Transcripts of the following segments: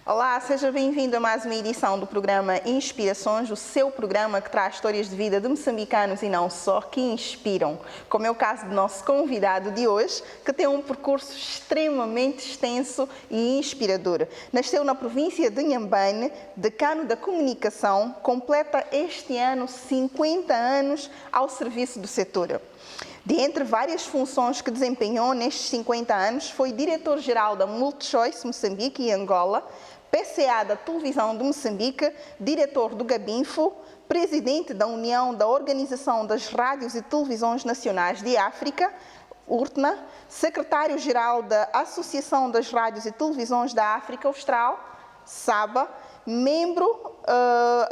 Olá, seja bem-vindo a mais uma edição do programa Inspirações, o seu programa que traz histórias de vida de moçambicanos e não só, que inspiram. Como é o caso do nosso convidado de hoje, que tem um percurso extremamente extenso e inspirador. Nasceu na província de Inhambane, decano da comunicação, completa este ano 50 anos ao serviço do setor. De entre várias funções que desempenhou nestes 50 anos, foi diretor-geral da MultiChoice Moçambique e Angola, PCA da Televisão de Moçambique, diretor do Gabinfo, presidente da União da Organização das Rádios e Televisões Nacionais de África, URTNA, secretário-geral da Associação das Rádios e Televisões da África Austral, SABA, membro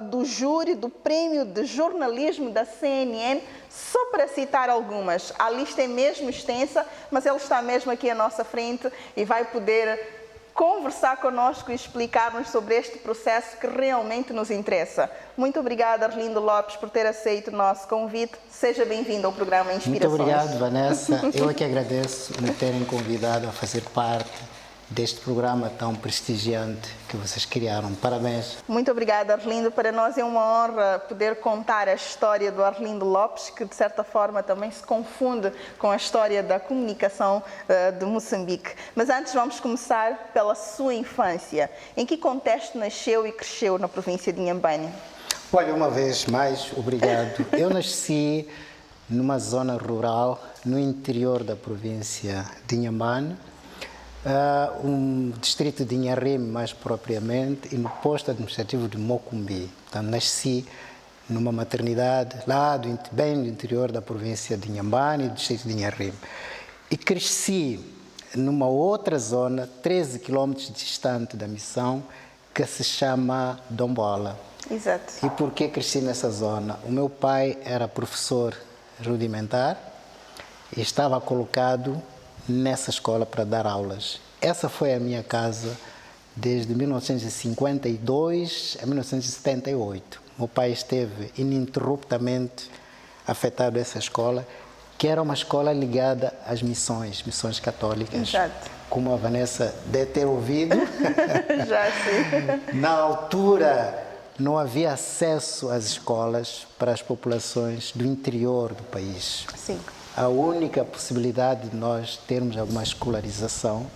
do júri do Prêmio de Jornalismo da CNN, só para citar algumas. A lista é mesmo extensa, mas ele está mesmo aqui à nossa frente e vai poder conversar conosco e explicar-nos sobre este processo que realmente nos interessa. Muito obrigada, Arlindo Lopes, por ter aceito o nosso convite. Seja bem-vindo ao programa Inspirações. Muito obrigado, Vanessa. Eu é que agradeço me terem convidado a fazer parte deste programa tão prestigiante que vocês criaram. Parabéns. Muito obrigada, Arlindo. Para nós é uma honra poder contar a história do Arlindo Lopes, que de certa forma também se confunde com a história da comunicação de Moçambique. Mas antes vamos começar pela sua infância. Em que contexto nasceu e cresceu na província de Inhambane? Olha, uma vez mais, obrigado. Eu nasci numa zona rural, no interior da província de Inhambane, um distrito de Inharime, mais propriamente, e no posto administrativo de Mocumbi. Portanto, nasci numa maternidade lá bem no interior da província de Inhambane, do distrito de Inharime. E cresci numa outra zona, 13 quilómetros distante da missão, que se chama Dombola. Exato. E por que cresci nessa zona? O meu pai era professor rudimentar e estava colocado nessa escola para dar aulas. Essa foi a minha casa desde 1952 a 1978. Meu pai esteve ininterruptamente afetado a essa escola, que era uma escola ligada às missões católicas. Exato. Como a Vanessa deve ter ouvido. Já sim. Na altura, não havia acesso às escolas para as populações do interior do país. Sim. A única possibilidade de nós termos alguma escolarização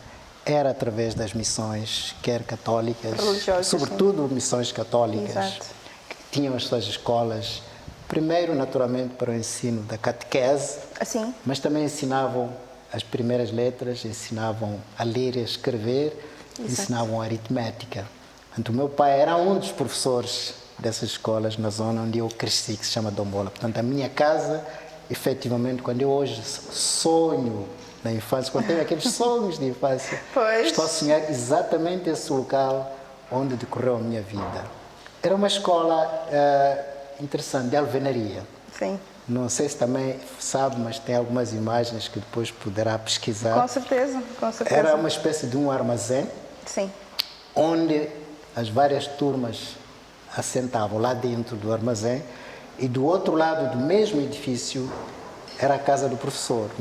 era através das missões, quer católicas, religiosas, sobretudo missões católicas, exato, que tinham as suas escolas, primeiro, naturalmente, para o ensino da catequese, assim, mas também ensinavam as primeiras letras, ensinavam a ler e a escrever, exato, ensinavam a aritmética. Portanto, o meu pai era um dos professores dessas escolas na zona onde eu cresci, que se chama Dombola. Portanto, a minha casa, efetivamente, quando eu hoje sonho na infância, quando tenho aqueles sonhos de infância, pois, estou a sonhar exatamente esse local onde decorreu a minha vida. Era uma escola interessante, de alvenaria. Sim. Não sei se também sabe, mas tem algumas imagens que depois poderá pesquisar. Com certeza, com certeza. Era uma espécie de um armazém, sim, onde as várias turmas assentavam lá dentro do armazém, e do outro lado do mesmo edifício era a casa do professor,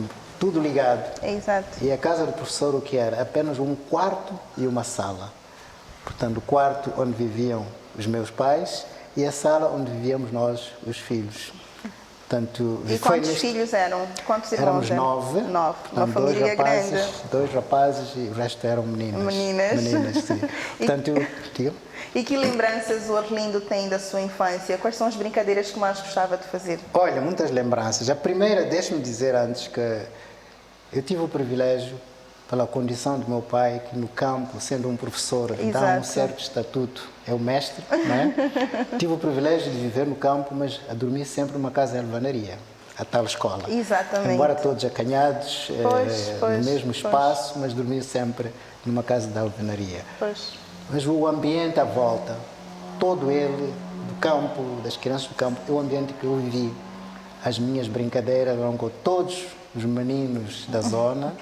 tudo ligado. Exato. E a casa do professor o que era? Apenas um quarto e uma sala. Portanto, o quarto onde viviam os meus pais e a sala onde vivíamos nós, os filhos. Portanto, e quantos filhos eram? Quantos irmãos éramos eram? 9. Nove. Portanto, Uma família grande. Dois rapazes e o resto eram meninas. Meninas, sim. Portanto, E que lembranças o Arlindo tem da sua infância? Quais são as brincadeiras que mais gostava de fazer? Olha, muitas lembranças. A primeira, deixe-me dizer antes que eu tive o privilégio, pela condição do meu pai, que no campo, sendo um professor, dá um certo estatuto, é o mestre, não é? Tive o privilégio de viver no campo, mas a dormir sempre numa casa de alvenaria, a tal escola. Exatamente. Embora todos acanhados, no mesmo espaço, mas dormir sempre numa casa de alvenaria. Pois. Mas o ambiente à volta, todo ele, do campo, das crianças do campo, é o ambiente que eu vivi. As minhas brincadeiras eram com todos os meninos da zona,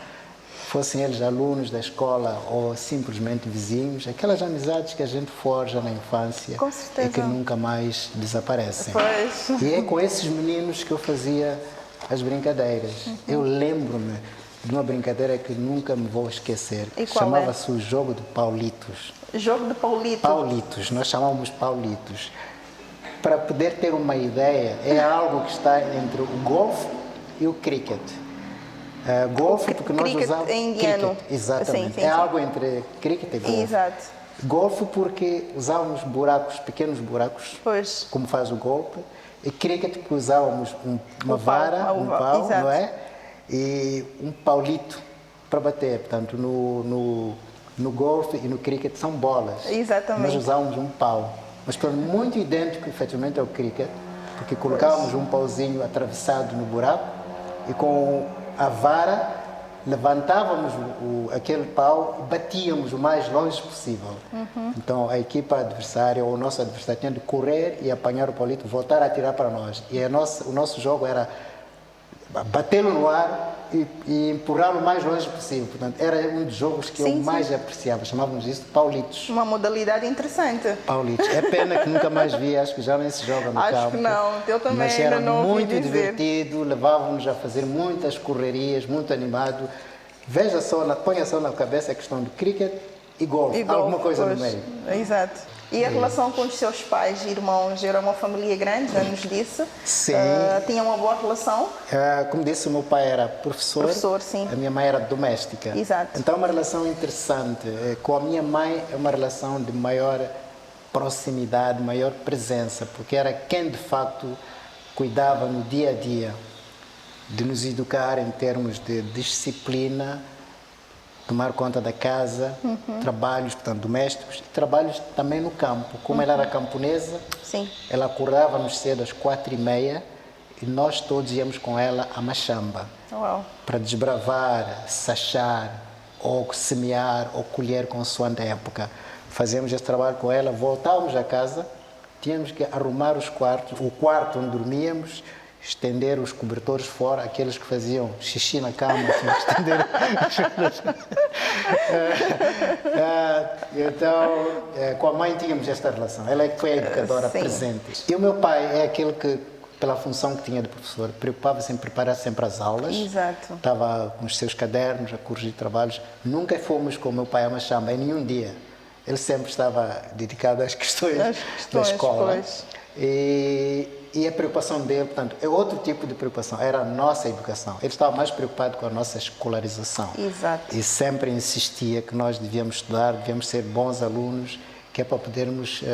fossem eles alunos da escola ou simplesmente vizinhos, aquelas amizades que a gente forja na infância e que nunca mais desaparecem. Pois. E é com esses meninos que eu fazia as brincadeiras. Eu lembro-me de uma brincadeira que nunca me vou esquecer. E qual Chamava-se o jogo de Paulitos. Jogo de Paulito. Paulitos, nós chamamos Paulitos. Para poder ter uma ideia, é algo que está entre o golfe e o cricket. Golfe, porque nós cricket usamos... é indiano. Cricket, exatamente. Sim, sim, é sim. algo entre cricket e golfe. Exato. Golfe porque usávamos buracos, pequenos buracos, Pois. como faz o golpe. E cricket porque usávamos uma O pau, vara, um pau, exato. não é? E um paulito para bater. Portanto, no golfe e no cricket são bolas. Exatamente. Nós usávamos um pau. Mas muito idêntico, efetivamente, ao cricket, porque colocávamos um pauzinho atravessado no buraco e com a vara levantávamos aquele pau e batíamos o mais longe possível. Então a equipa adversária ou o nosso adversário tinha de correr e apanhar o paulito, voltar a atirar para nós. E o nosso jogo era batê-lo no ar e empurrá-lo o mais longe possível. Portanto, era um dos jogos que eu mais apreciava. Chamávamos isso de Paulitos. Uma modalidade interessante. Paulitos. É pena que nunca mais vi, acho que já nem se joga no campo. Acho que não, eu também mas ainda era não ouvi muito dizer. divertido, levava-nos a fazer muitas correrias, muito animado. Veja só, ponha só na cabeça a questão do cricket e golfe, alguma coisa no meio. Exato. E a relação com os seus pais e irmãos? Era uma família grande, já nos disse. Sim. Tinha uma boa relação? Como disse, o meu pai era professor, Sim. A minha mãe era doméstica. Exato. Então é uma relação interessante. Com a minha mãe é uma relação de maior proximidade, maior presença, porque era quem de facto cuidava no dia a dia de nos educar em termos de disciplina, tomar conta da casa, trabalhos, portanto, domésticos e trabalhos também no campo. Como ela era camponesa, Sim. ela acordava-nos cedo às 4h30 e nós todos íamos com ela a Machamba para desbravar, sachar, ou semear, ou colher consoante a época. Fazíamos esse trabalho com ela, voltávamos a casa, tínhamos que arrumar os quartos, o quarto onde dormíamos, estender os cobertores fora, aqueles que faziam xixi na cama, tinham que estender. Então, com a mãe tínhamos esta relação. Ela é que foi a educadora presente. E o meu pai é aquele que, pela função que tinha de professor, preocupava-se em preparar sempre as aulas. Exato. Estava com os seus cadernos, a corrigir trabalhos. Nunca fomos com o meu pai a Machamba, em nenhum dia. Ele sempre estava dedicado às questões da escola. Pois. E a preocupação dele, portanto, é outro tipo de preocupação, era a nossa educação. Ele estava mais preocupado com a nossa escolarização. Exato. E sempre insistia que nós devíamos estudar, devíamos ser bons alunos, que é para podermos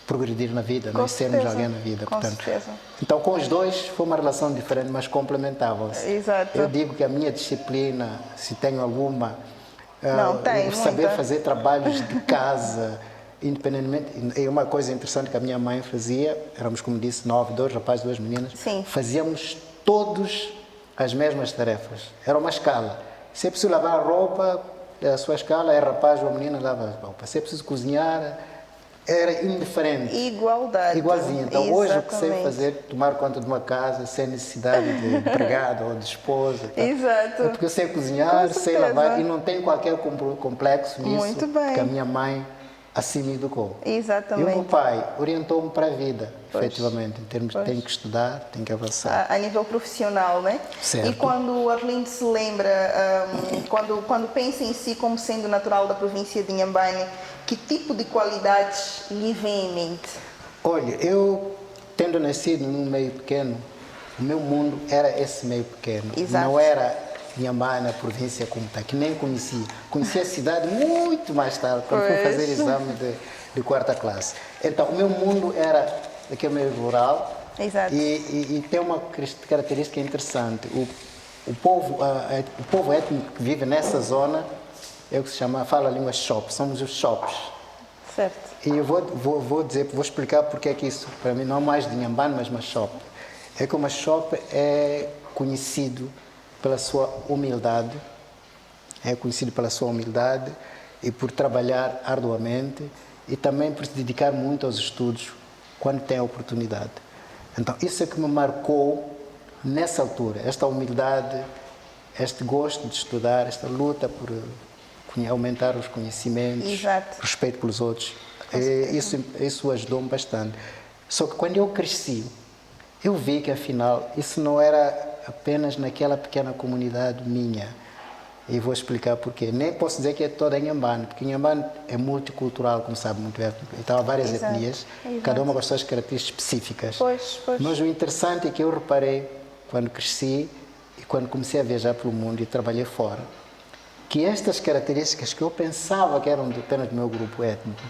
progredir na vida, não sermos alguém na vida. Com certeza. Então, com os dois, foi uma relação diferente, mas complementavam-se. Exato. Eu digo que a minha disciplina, se tenho alguma, saber muita. fazer trabalhos de casa, independentemente, e uma coisa interessante que a minha mãe fazia, éramos, como disse, 9, 2 rapazes, 2 meninas, Sim. fazíamos todos as mesmas tarefas. Era uma escala. Se é preciso lavar a roupa, a sua escala é rapaz ou menina, lava a roupa. Se é preciso cozinhar, era indiferente. Igualdade. Igualzinho. Então, hoje o que sei fazer, tomar conta de uma casa sem necessidade de empregado ou de esposa. Tá? Exato. É porque eu sei cozinhar, sei lavar e não tenho qualquer complexo nisso. Muito bem. Que a minha mãe assim me educou. Exatamente. E o meu pai orientou-me para a vida, efetivamente, em termos de tem que estudar, tem que avançar. A nível profissional, né? Certo. E quando o Arlindo se lembra, quando pensa em si como sendo natural da província de Inhambane, que tipo de qualidades lhe vem em mente? Olha, eu, tendo nascido num meio pequeno, o meu mundo era esse meio pequeno. Exato. Não era Inhambane, a província como está, que nem conhecia. Conheci a cidade muito mais tarde, quando fui fazer exame de 4ª classe. Então, o meu mundo era daquele meio rural. Exato. E tem uma característica interessante. O povo étnico que vive nessa zona é o que se chama, fala a língua shop, somos os shops. Certo. E eu vou explicar porque é que isso, para mim, não é mais de Inhambane, mas uma shop. É que uma shop é conhecido pela sua humildade, e por trabalhar arduamente e também por se dedicar muito aos estudos quando tem a oportunidade. Então, isso é que me marcou nessa altura, esta humildade, este gosto de estudar, esta luta por aumentar os conhecimentos, Exato. respeito pelos outros. Isso ajudou-me bastante. Só que quando eu cresci, eu vi que afinal isso não era apenas naquela pequena comunidade minha. E vou explicar porquê. Nem posso dizer que é toda Inhambane, porque Inhambane é multicultural, como sabe muito bem. Então há várias etnias, cada uma com as suas características específicas. Pois. Mas o interessante é que eu reparei, quando cresci e quando comecei a viajar pelo mundo e trabalhei fora, que estas características que eu pensava que eram apenas do meu grupo étnico,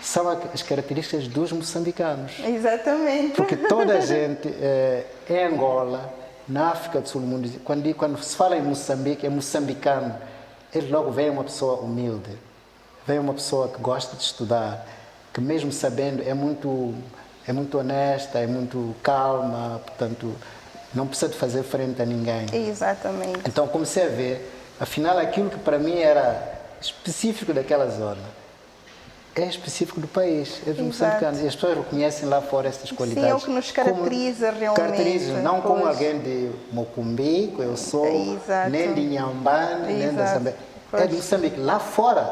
são as características dos moçambicanos. Exatamente. Porque toda a gente, em Angola, na África do Sul, quando se fala em Moçambique, é moçambicano, ele logo vem uma pessoa humilde, vem uma pessoa que gosta de estudar, que mesmo sabendo é muito honesta, é muito calma, portanto, não precisa de fazer frente a ninguém. Exatamente. Então comecei a ver, afinal, aquilo que para mim era específico daquela zona, é específico do país, é dos moçambicanos. E as pessoas reconhecem lá fora estas qualidades. Sim, é o que nos caracteriza realmente. Caracteriza, não como alguém de Mocumbi, que eu sou, nem de Inhambane, nem da Zambé. É de Moçambique. Lá fora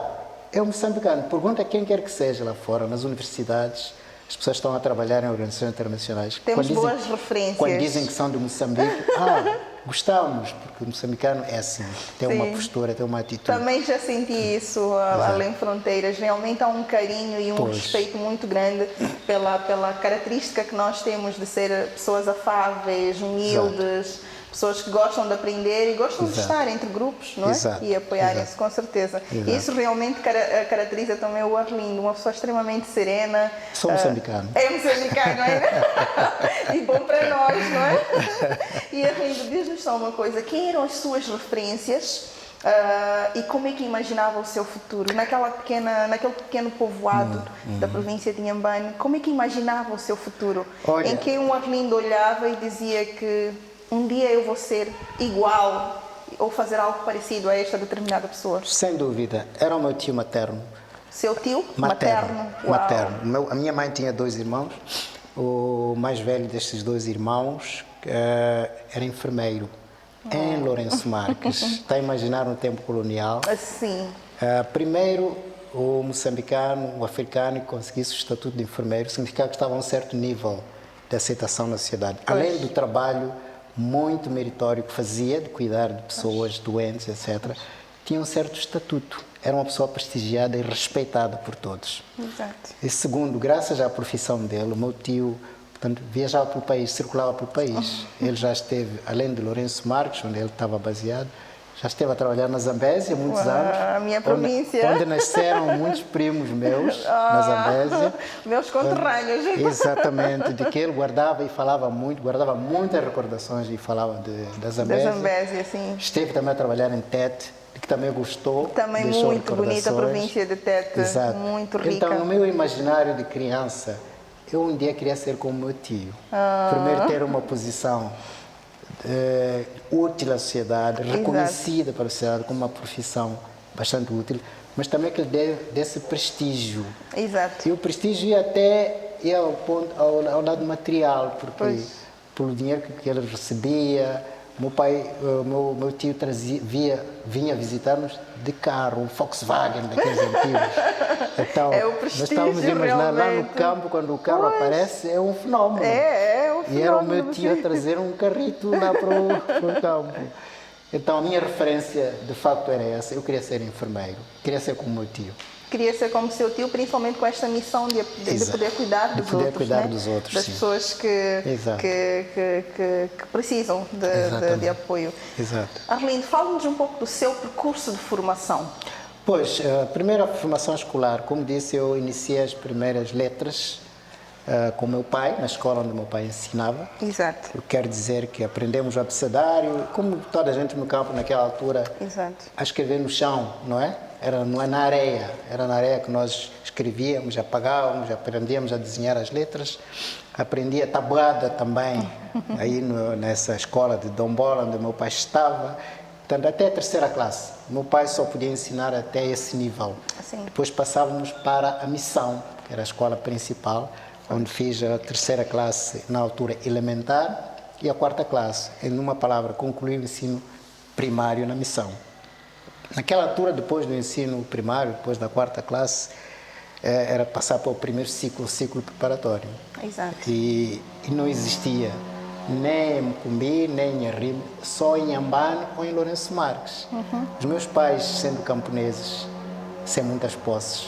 é um moçambicano. Pergunta a quem quer que seja lá fora, nas universidades, as pessoas estão a trabalhar em organizações internacionais. Temos boas referências. Quando dizem que são de Moçambique, gostamos, porque o moçambicano é assim, tem uma postura, tem uma atitude. Também já senti isso além fronteiras. Realmente há um carinho e um respeito muito grande pela característica que nós temos de ser pessoas afáveis, humildes, pessoas que gostam de aprender e gostam de estar entre grupos, não é? E apoiarem-se, com certeza. E isso realmente caracteriza também o Arlindo, uma pessoa extremamente serena. Sou moçambicano. É moçambicano, não é? E bom para nós, não é? E Arlindo, diz-nos só uma coisa, quem eram as suas referências e como é que imaginava o seu futuro? Naquele pequeno povoado da província de Inhambane, como é que imaginava o seu futuro? Olha, em que um Arlindo olhava e dizia que um dia eu vou ser igual ou fazer algo parecido a esta determinada pessoa? Sem dúvida. Era o meu tio materno. Seu tio? Materno. Materno. A minha mãe tinha 2 irmãos. O mais velho destes 2 irmãos era enfermeiro em Lourenço Marques. Está a imaginar no tempo colonial? Sim. Primeiro, o moçambicano, o africano, que conseguisse o estatuto de enfermeiro, significava que estava a um certo nível de aceitação na sociedade. Além do trabalho muito meritório que fazia, de cuidar de pessoas doentes, etc., tinha um certo estatuto. Era uma pessoa prestigiada e respeitada por todos. Exato. E segundo, graças à profissão dele, o meu tio, portanto, viajava pelo país, circulava pelo país. Ele já esteve, além de Lourenço Marques, onde ele estava baseado, já esteve a trabalhar na Zambésia muitos anos. A minha província. Onde nasceram muitos primos meus, na Zambésia. Meus conterrâneos. Exatamente, de que ele guardava e falava muito, guardava muitas recordações e falava da Zambésia. Da Zambésia, sim. Esteve também a trabalhar em Tete, que também gostou. Também muito bonita a província de Tete. Exato. Muito rica. Então, no meu imaginário de criança, eu um dia queria ser como meu tio. Primeiro ter uma posição útil à sociedade, reconhecida para a sociedade como uma profissão bastante útil, mas também que ele desse prestígio. Exato. E o prestígio ia ao lado material, porque pelo dinheiro que ele recebia, meu tio vinha visitar-nos de carro, um Volkswagen daqueles antigos. Então, nós estávamos a imaginar lá no campo, quando o carro aparece, é um fenómeno. É um fenómeno. E era o meu tio a trazer um carrito lá para o campo. Então, a minha referência, de facto, era essa. Eu queria ser enfermeiro, queria ser como o meu tio. Queria ser como seu tio, principalmente com esta missão de poder cuidar dos outros. Cuidar dos outros, das pessoas que precisam de apoio. Exato. Arlindo, fala-nos um pouco do seu percurso de formação. Pois, a primeira formação escolar, como disse, eu iniciei as primeiras letras com meu pai, na escola onde meu pai ensinava. Exato. Eu quero dizer que aprendemos o abecedário, como toda a gente no campo naquela altura, a escrever no chão, não é? Não é na areia, era na areia que nós escrevíamos, apagávamos, aprendíamos a desenhar as letras. Aprendi a tabuada também, aí nessa escola de Dombola, onde meu pai estava. Portanto, até a 3ª classe. Meu pai só podia ensinar até esse nível. Sim. Depois passávamos para a missão, que era a escola principal, onde fiz a 3ª classe, na altura elementar, e a 4ª classe. Em uma palavra, concluí o ensino primário na missão. Naquela altura, depois do ensino primário, depois da 4ª classe, era passar para o primeiro ciclo, o ciclo preparatório. Exato. E não existia nem em Mucumbi, nem em Arrime, só em Inhambane ou em Lourenço Marques. Os meus pais, sendo camponeses, sem muitas posses,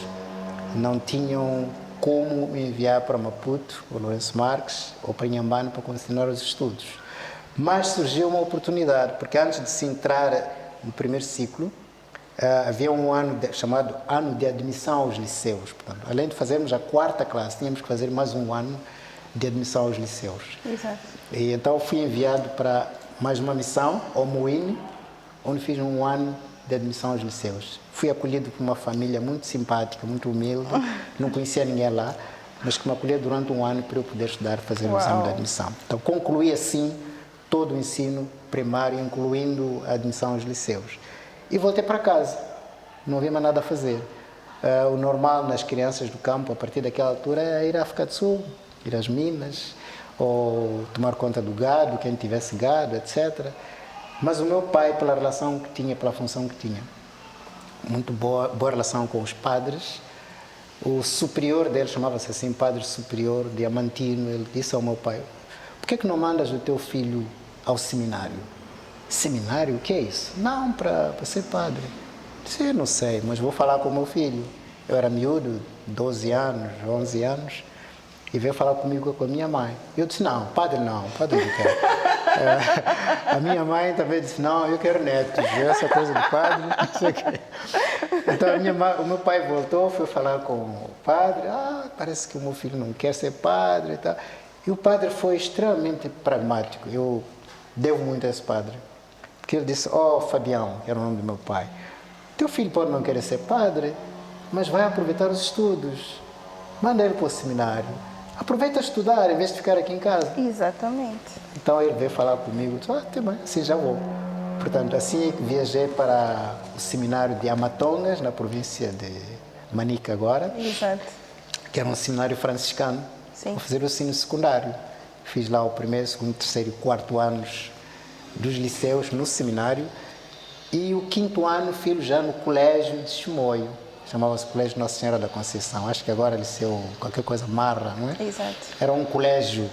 não tinham como me enviar para Maputo, ou Lourenço Marques, ou para Inhambane para continuar os estudos. Mas surgiu uma oportunidade, porque antes de se entrar no primeiro ciclo, havia um ano chamado Ano de Admissão aos Liceus. Portanto, além de fazermos a 4ª classe, tínhamos que fazer mais um ano de admissão aos liceus. Exato. E então fui enviado para mais uma missão, ao Moine, onde fiz um ano de admissão aos liceus. Fui acolhido por uma família muito simpática, muito humilde, não conhecia ninguém lá, mas que me acolheu durante um ano para eu poder estudar, fazer o exame de admissão. Então concluí assim todo o ensino primário, incluindo a admissão aos liceus. E voltei para casa, não havia mais nada a fazer. O normal nas crianças do campo, a partir daquela altura, é ir à África do Sul, ir às minas, ou tomar conta do gado, quem tivesse gado, etc. Mas o meu pai, pela relação que tinha, pela função que tinha, muito boa relação com os padres, o superior dele, chamava-se assim, Padre Superior Diamantino, ele disse ao meu pai: por que não mandas o teu filho ao seminário? Seminário? O que é isso? Não, para ser padre. Disse: não sei, mas vou falar com o meu filho. Eu era miúdo, 12 anos, 11 anos, e veio falar comigo com a minha mãe. Eu disse: não, padre não quero. A minha mãe também disse: não, eu quero netos, essa coisa de padre, não sei o quê. Então o meu pai voltou, foi falar com o padre: parece que o meu filho não quer ser padre e tal. E o padre foi extremamente pragmático, eu devo muito a esse padre. Porque ele disse: Fabião, que era o nome do meu pai, teu filho pode não querer ser padre, mas vai aproveitar os estudos. Manda ele para o seminário. Aproveita a estudar, em vez de ficar aqui em casa. Exatamente. Então ele veio falar comigo, disse: tá bem, assim já vou. Portanto, assim é que viajei para o seminário de Amatongas, na província de Manica agora. Exato. Que era um seminário franciscano. Sim. Para fazer o ensino secundário. Fiz lá o primeiro, segundo, terceiro e quarto anos dos liceus no seminário, e o 5º ano fiz já no colégio de Chimoio, chamava-se Colégio Nossa Senhora da Conceição, acho que agora liceu qualquer coisa Marra, não é? Exato. Era um colégio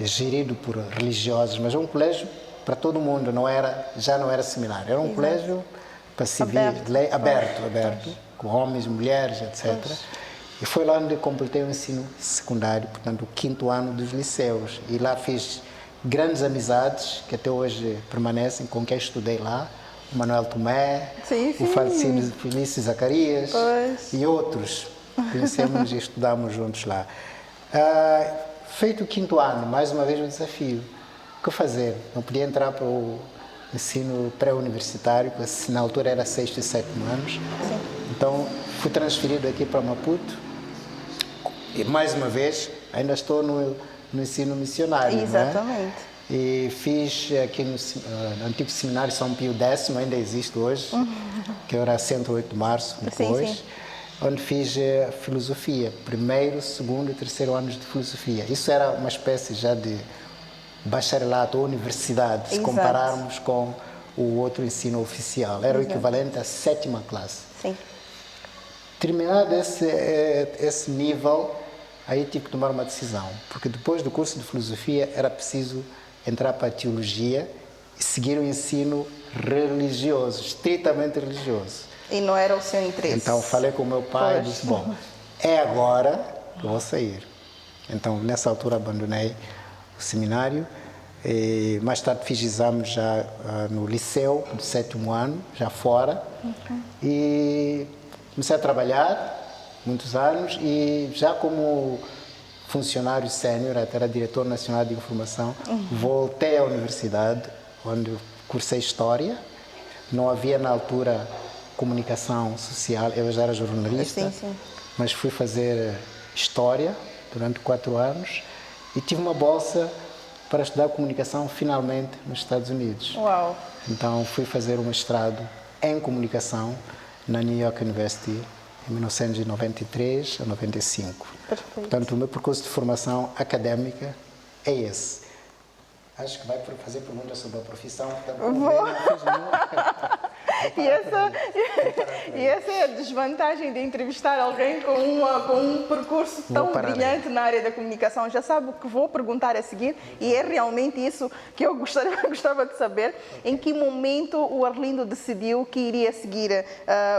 gerido por religiosos, mas era um colégio para todo mundo, já não era seminário, era um colégio para civis, aberto, com homens, mulheres, etc. E foi lá onde completei o ensino secundário, portanto, o 5º ano dos liceus. E lá fiz grandes amizades, que até hoje permanecem, com quem estudei lá. O Manuel Tomé, o falecido Felício Zacarias e outros. Conhecemos e estudamos juntos lá. Feito o 5º ano, mais uma vez o desafio. O que fazer? Não podia entrar para o ensino pré-universitário, que na altura era 6º e 7º anos. Sim. Então, fui transferido aqui para Maputo. E, mais uma vez, ainda estou no ensino missionário. Exatamente. Não é? E fiz aqui no antigo seminário São Pio X, ainda existe hoje, que era 108 de março, depois, onde fiz filosofia, 1º, 2º e 3º anos de filosofia. Isso era uma espécie já de bacharelato ou universidade, se compararmos com o outro ensino oficial. Era o equivalente à 7ª classe. Sim. Terminado esse nível, aí tive que tomar uma decisão, porque depois do curso de filosofia era preciso entrar para a teologia e seguir o ensino religioso, estritamente religioso. E não era o seu interesse? Então falei com o meu pai e disse: bom, é agora que eu vou sair. Então nessa altura abandonei o seminário e mais tarde fiz exames já no liceu, do 7º ano, já fora, e comecei a trabalhar muitos anos e já como funcionário sénior, até era diretor nacional de informação, voltei à universidade, onde cursei História. Não havia na altura comunicação social, eu já era jornalista, mas fui fazer História durante 4 anos e tive uma bolsa para estudar comunicação finalmente nos Estados Unidos. Uau! Então fui fazer um mestrado em comunicação na New York University, em 1993 a 95. Perfeito. Portanto, o meu percurso de formação académica é esse. Acho que vai fazer perguntas sobre a profissão, portanto, não fiz nenhuma. E essa é a desvantagem de entrevistar alguém com um percurso tão brilhante na área da comunicação. Já sabe o que vou perguntar a seguir e é realmente isso que eu gostava de saber. Em que momento o Arlindo decidiu que iria seguir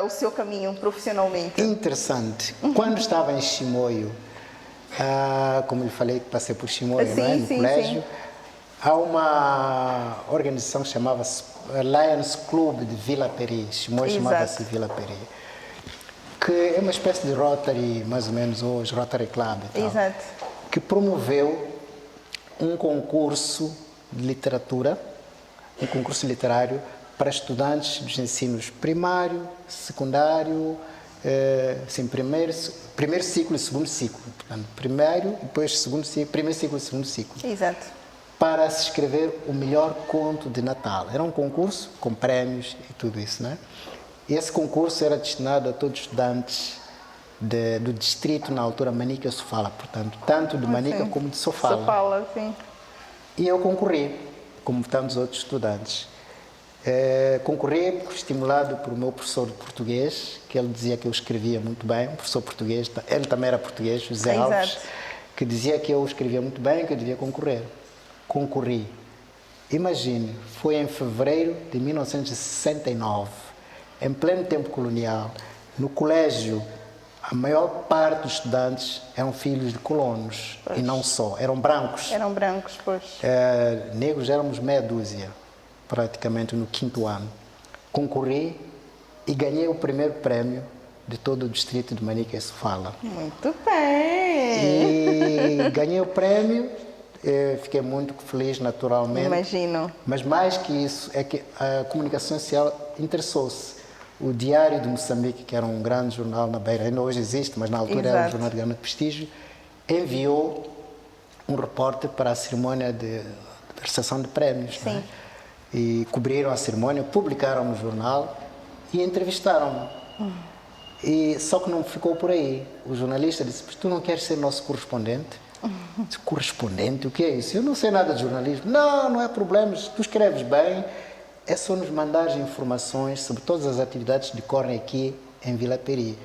o seu caminho profissionalmente? Interessante. Quando estava em Chimoio, como lhe falei que passei por Chimoio, Sim, não é? No sim, colégio, sim. há uma organização que chamava-se Lions Club de Vila Peri. Chimoio chamava-se Vila Peri. Que é uma espécie de Rotary, mais ou menos, hoje, Rotary Club e tal. Exato. Que promoveu um concurso de literatura, um concurso literário para estudantes dos ensinos primário, secundário, sim, primeiro ciclo e segundo ciclo. Portanto, primeiro, depois segundo ciclo, primeiro ciclo e segundo ciclo. Exato. Para se escrever o melhor conto de Natal. Era um concurso com prémios e tudo isso, né? E esse concurso era destinado a todos os estudantes do distrito, na altura, Manica e Sofala. Portanto, tanto de Manica como de Sofala. Sofala, sim. E eu concorri, como tantos outros estudantes. Concorri estimulado por meu professor de português, que ele dizia que eu escrevia muito bem, um professor português, ele também era português, José Alves, que dizia que eu escrevia muito bem, que eu devia concorrer. Concorri. Imagine, foi em fevereiro de 1969, em pleno tempo colonial, no colégio, a maior parte dos estudantes eram filhos de colonos, e não só, eram brancos. Eram brancos, pois. Negros éramos meia dúzia, praticamente no quinto ano. Concorri e ganhei o primeiro prémio de todo o distrito de Manica e Sofala. Muito bem! E ganhei o prémio, fiquei muito feliz naturalmente. Imagino. Mas mais que isso, é que a comunicação social interessou-se. O Diário de Moçambique, que era um grande jornal na Beira, ainda hoje existe, mas na altura era um jornal de grande prestígio, enviou um repórter para a cerimónia de recepção de prémios. Sim. Né? E cobriram a cerimónia, publicaram no jornal e entrevistaram-me. E só que não ficou por aí. O jornalista disse: tu não queres ser nosso correspondente? Disse: correspondente? O que é isso? Eu não sei nada de jornalismo. Não, não é problema, tu escreves bem, é só nos mandar informações sobre todas as atividades que decorrem aqui em Vila Peri,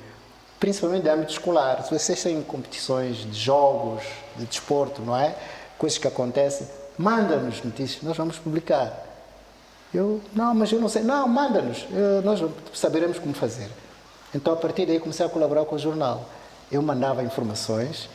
principalmente de âmbito escolar. Se vocês têm competições de jogos, de desporto, não é? Coisas que acontecem, manda-nos notícias, nós vamos publicar. Eu, não, mas eu não sei. Não, manda-nos, nós saberemos como fazer. Então, a partir daí, comecei a colaborar com o jornal. Eu mandava informações,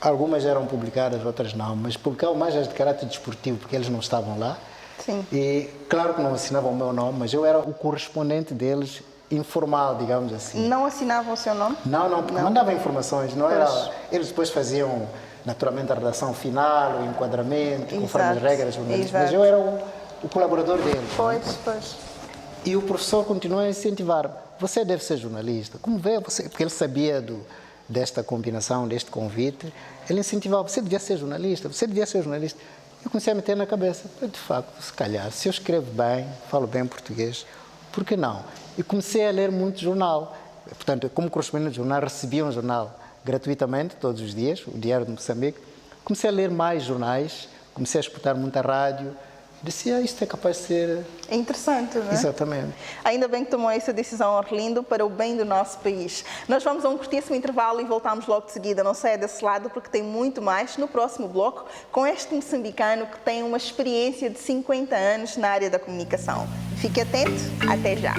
algumas eram publicadas, outras não, mas publicavam mais as de caráter desportivo, porque eles não estavam lá. Sim. E, claro que não assinavam o meu nome, mas eu era o correspondente deles, informal, digamos assim. Não assinavam o seu nome? Não, porque mandava informações, não era... Eles depois faziam, naturalmente, a redação final, o enquadramento, conforme as regras jornalísticas, mas eu era o colaborador deles. Pois. E o professor continuou a incentivar: você deve ser jornalista. Como vê, você... Porque ele sabia desta combinação, deste convite, ele incentivava: você devia ser jornalista, você devia ser jornalista. Eu comecei a meter na cabeça: de facto, se calhar, se eu escrevo bem, falo bem português, por que não? E comecei a ler muito jornal. Portanto, como correspondente de jornal, recebia um jornal gratuitamente, todos os dias, o Diário de Moçambique. Comecei a ler mais jornais, comecei a escutar muita rádio. Disse: isto é capaz de ser... É interessante, não é? Exatamente. Ainda bem que tomou essa decisão, Arlindo, para o bem do nosso país. Nós vamos a um curtíssimo intervalo e voltamos logo de seguida. Não saia desse lado, porque tem muito mais no próximo bloco com este moçambicano que tem uma experiência de 50 anos na área da comunicação. Fique atento, até já.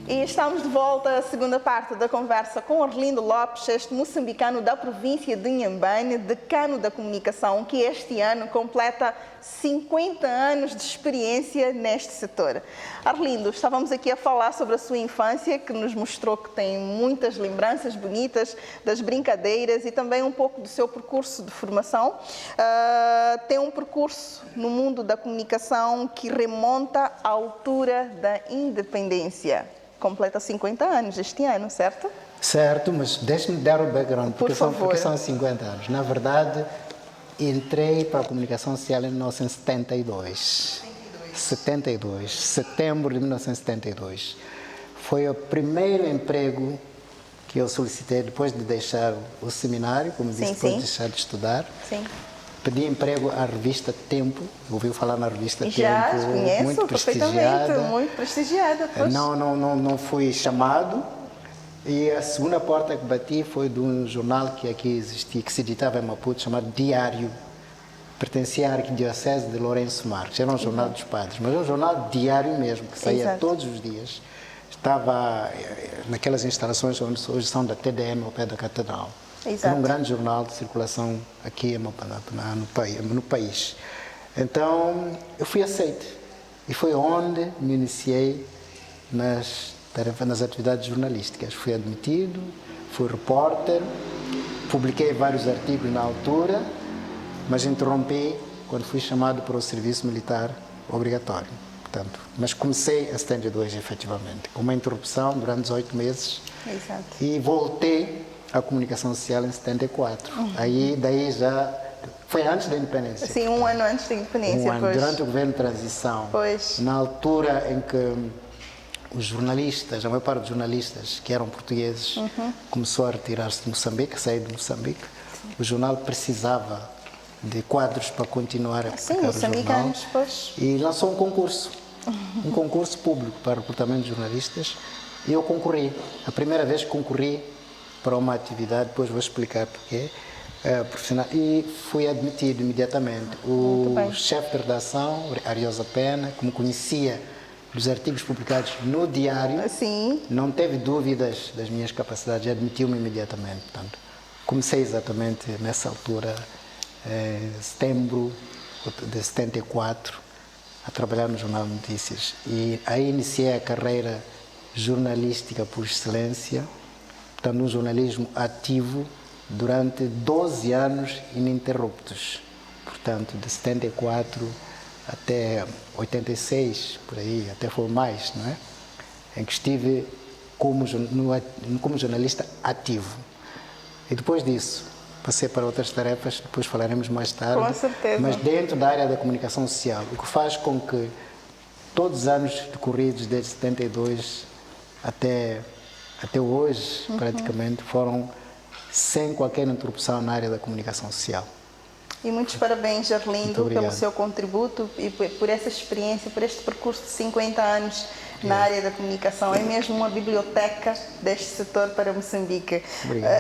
E estamos de volta à segunda parte da conversa com Arlindo Lopes, este moçambicano da província de Inhambane, decano da comunicação, que este ano completa 50 anos de experiência neste setor. Arlindo, estávamos aqui a falar sobre a sua infância, que nos mostrou que tem muitas lembranças bonitas das brincadeiras e também um pouco do seu percurso de formação. Tem um percurso no mundo da comunicação que remonta à altura da independência. Completa 50 anos este ano, certo? Certo, mas deixe-me dar o background, porque são 50 anos. Na verdade, entrei para a comunicação social em 1972. 72, setembro de 1972. Foi o primeiro emprego que eu solicitei depois de deixar o seminário, como disse, depois de deixar de estudar. Sim. Pedi emprego à revista Tempo, ouviu falar na revista Já Tempo, conheço, muito prestigiada. muito prestigiada. Pois. Não fui chamado. E a segunda porta que bati foi de um jornal que aqui existia, que se editava em Maputo, chamado Diário. Pertencia à Arquidiocese de Lourenço Marques. Era um jornal dos padres, mas um jornal diário mesmo, que saía todos os dias. Estava naquelas instalações onde hoje são da TDM, ao pé da Catedral. Era um grande jornal de circulação aqui no país. Então, eu fui aceito. E foi onde me iniciei nas atividades jornalísticas. Fui admitido, fui repórter, publiquei vários artigos na altura, mas interrompi quando fui chamado para o serviço militar obrigatório. Portanto, mas comecei em 72, efetivamente, com uma interrupção durante 18 meses. Exato. E voltei à comunicação social em 74. Daí já foi antes da independência. Sim, um ano antes da independência. Durante o governo de transição. Pois. Na altura em que os jornalistas, a maior parte dos jornalistas que eram portugueses, começou a retirar-se de Moçambique, sair de Moçambique. Sim. O jornal precisava de quadros para continuar a publicar o jornal. Pois. E lançou um concurso público para recrutamento de jornalistas, e eu concorri. A primeira vez que concorri para uma atividade, depois vou explicar porquê, profissional, e fui admitido imediatamente. O chefe de redação, Ariosa Pena, que me conhecia dos artigos publicados no Diário, não teve dúvidas das minhas capacidades, admitiu-me imediatamente. Portanto, comecei exatamente nessa altura, setembro de 74, a trabalhar no Jornal de Notícias. E aí iniciei a carreira jornalística por excelência, portanto, no jornalismo ativo, durante 12 anos ininterruptos. Portanto, de 74 até 86, por aí, até foi mais, não é? Em que estive como jornalista ativo. E depois disso, passei para outras tarefas, depois falaremos mais tarde. Com certeza. Mas dentro da área da comunicação social, o que faz com que todos os anos decorridos, desde 72 até hoje, praticamente, foram sem qualquer interrupção na área da comunicação social. E muitos parabéns, Arlindo, pelo seu contributo e por essa experiência, por este percurso de 50 anos na área da comunicação. É mesmo uma biblioteca deste setor para Moçambique.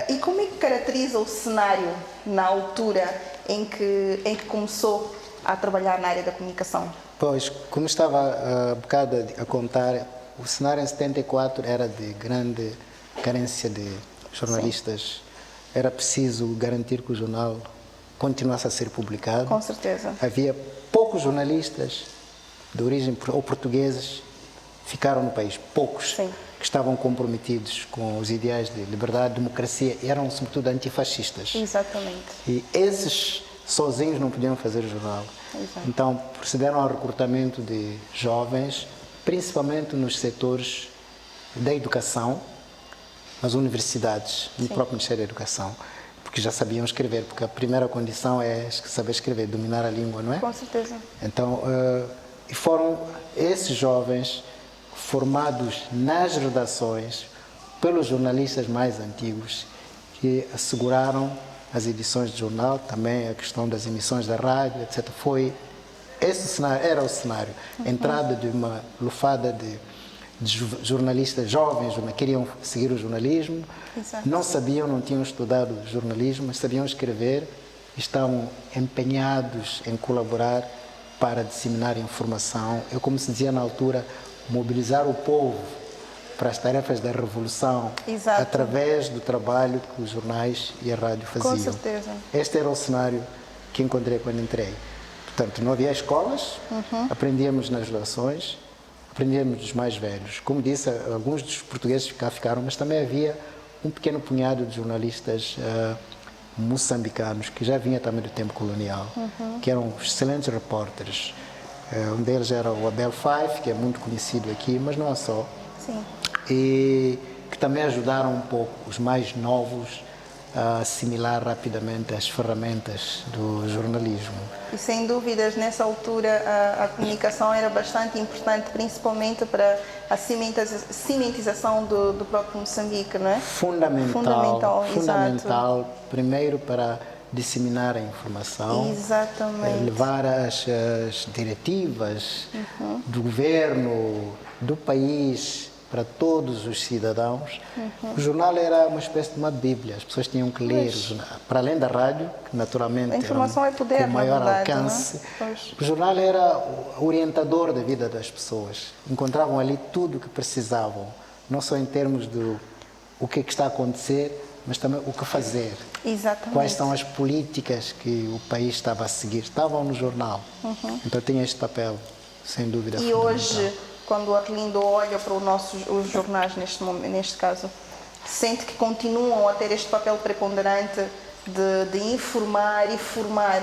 E como é que caracteriza o cenário na altura em que começou a trabalhar na área da comunicação? Pois, como estava há bocado a contar, o cenário em 74 era de grande carência de jornalistas. Era preciso garantir que o jornal continuasse a ser publicado. Com certeza. Havia poucos jornalistas de origem ou portugueses ficaram no país, poucos, que estavam comprometidos com os ideais de liberdade, democracia, e eram sobretudo antifascistas. Exatamente. E esses sozinhos não podiam fazer o jornal. Exato. Então procederam ao recrutamento de jovens, principalmente nos setores da educação, nas universidades, no próprio Ministério da Educação, porque já sabiam escrever, porque a primeira condição é saber escrever, dominar a língua, não é? Com certeza. Então, e foram esses jovens formados nas redações pelos jornalistas mais antigos que asseguraram as edições de jornal, também a questão das emissões da rádio, etc. Esse cenário era o cenário. A entrada de uma lufada de jornalistas jovens que queriam seguir o jornalismo. Exato. Não sabiam, não tinham estudado jornalismo, mas sabiam escrever, estavam empenhados em colaborar para disseminar informação. Eu, como se dizia na altura, mobilizar o povo para as tarefas da revolução. Exato. Através do trabalho que os jornais e a rádio faziam. Com certeza. Este era o cenário que encontrei quando entrei. Portanto, não havia escolas, aprendíamos nas relações, aprendíamos dos mais velhos. Como disse, alguns dos portugueses cá ficaram, mas também havia um pequeno punhado de jornalistas moçambicanos, que já vinha também do tempo colonial, que eram excelentes repórteres. Um deles era o Abel Fife, que é muito conhecido aqui, mas não é só. Sim. E que também ajudaram um pouco os mais novos a assimilar rapidamente as ferramentas do jornalismo. E sem dúvidas, nessa altura, a comunicação era bastante importante, principalmente para a cimentização do próprio Moçambique, não é? Fundamental, exato. primeiro para disseminar a informação, Exatamente. levar as diretivas do governo, do país, para todos os cidadãos. O jornal era uma espécie de uma bíblia, as pessoas tinham que ler o jornal. Para além da rádio, que naturalmente A informação era é poder, com maior na verdade, alcance, não é? o jornal era o orientador da vida das pessoas. Encontravam ali tudo o que precisavam, não só em termos do o que está a acontecer, mas também o que fazer. Exatamente. Quais são as políticas que o país estava a seguir, estavam no jornal. Então tinha este papel, sem dúvida. E hoje, quando o Arlindo olha para os jornais neste caso, sente que continuam a ter este papel preponderante de informar e formar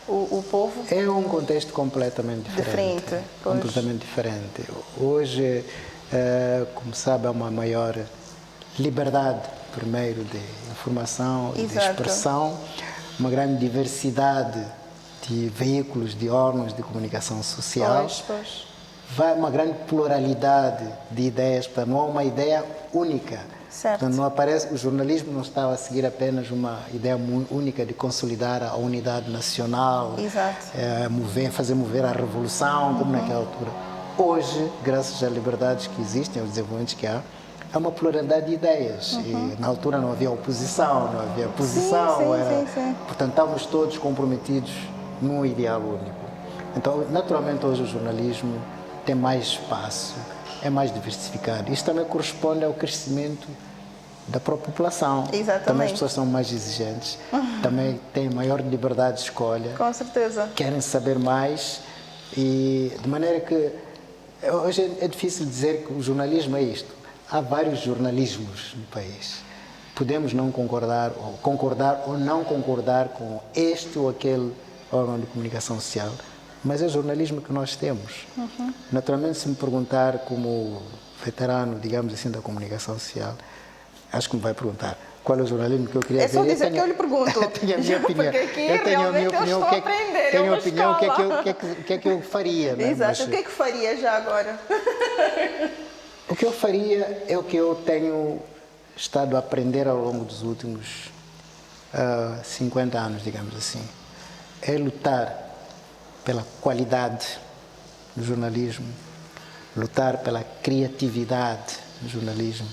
o povo? É um contexto completamente diferente. Completamente diferente. Hoje, como sabe, há uma maior liberdade, primeiro, de informação, de expressão, uma grande diversidade de veículos, de órgãos de comunicação social. Vai uma grande pluralidade de ideias, portanto, não há uma ideia única. Certo. Portanto, não aparece, o jornalismo não estava a seguir apenas uma ideia única de consolidar a unidade nacional, fazer mover a revolução, como naquela altura. Hoje, graças às liberdades que existem, aos desenvolvimentos que há uma pluralidade de ideias. E na altura não havia oposição, não havia posição. Sim. Portanto, estávamos todos comprometidos num ideal único. Então, naturalmente, hoje o jornalismo tem mais espaço, é mais diversificado. Isto também corresponde ao crescimento da própria população. Exatamente. Também as pessoas são mais exigentes, também têm maior liberdade de escolha. Com certeza. Querem saber mais e de maneira que hoje é difícil dizer que o jornalismo é isto. Há vários jornalismos no país. Podemos não concordar ou não concordar com este ou aquele órgão de comunicação social, mas é o jornalismo que nós temos. Naturalmente, se me perguntar como veterano, digamos assim, da comunicação social, acho que me vai perguntar qual é o jornalismo que eu queria ver. É só dizer que eu lhe pergunto. Eu tenho a minha opinião. Porque aqui eu tenho a minha opinião. O que é que eu faria. Né? Exato. Mas, o que é que faria já agora? O que eu faria é o que eu tenho estado a aprender ao longo dos últimos 50 anos, digamos assim. É lutar pela qualidade do jornalismo, lutar pela criatividade do jornalismo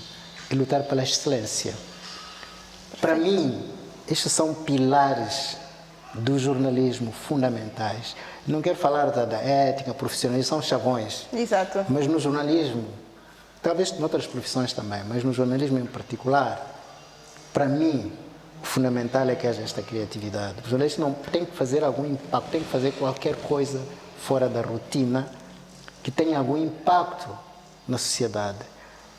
e lutar pela excelência. Para mim, estes são pilares do jornalismo fundamentais. Não quero falar da ética, profissionalismo, são chavões. Exato. Mas no jornalismo, talvez noutras profissões também, mas no jornalismo em particular, para mim, o fundamental é que haja esta criatividade. O jornalista não tem que fazer algum impacto, tem que fazer qualquer coisa fora da rotina que tenha algum impacto na sociedade.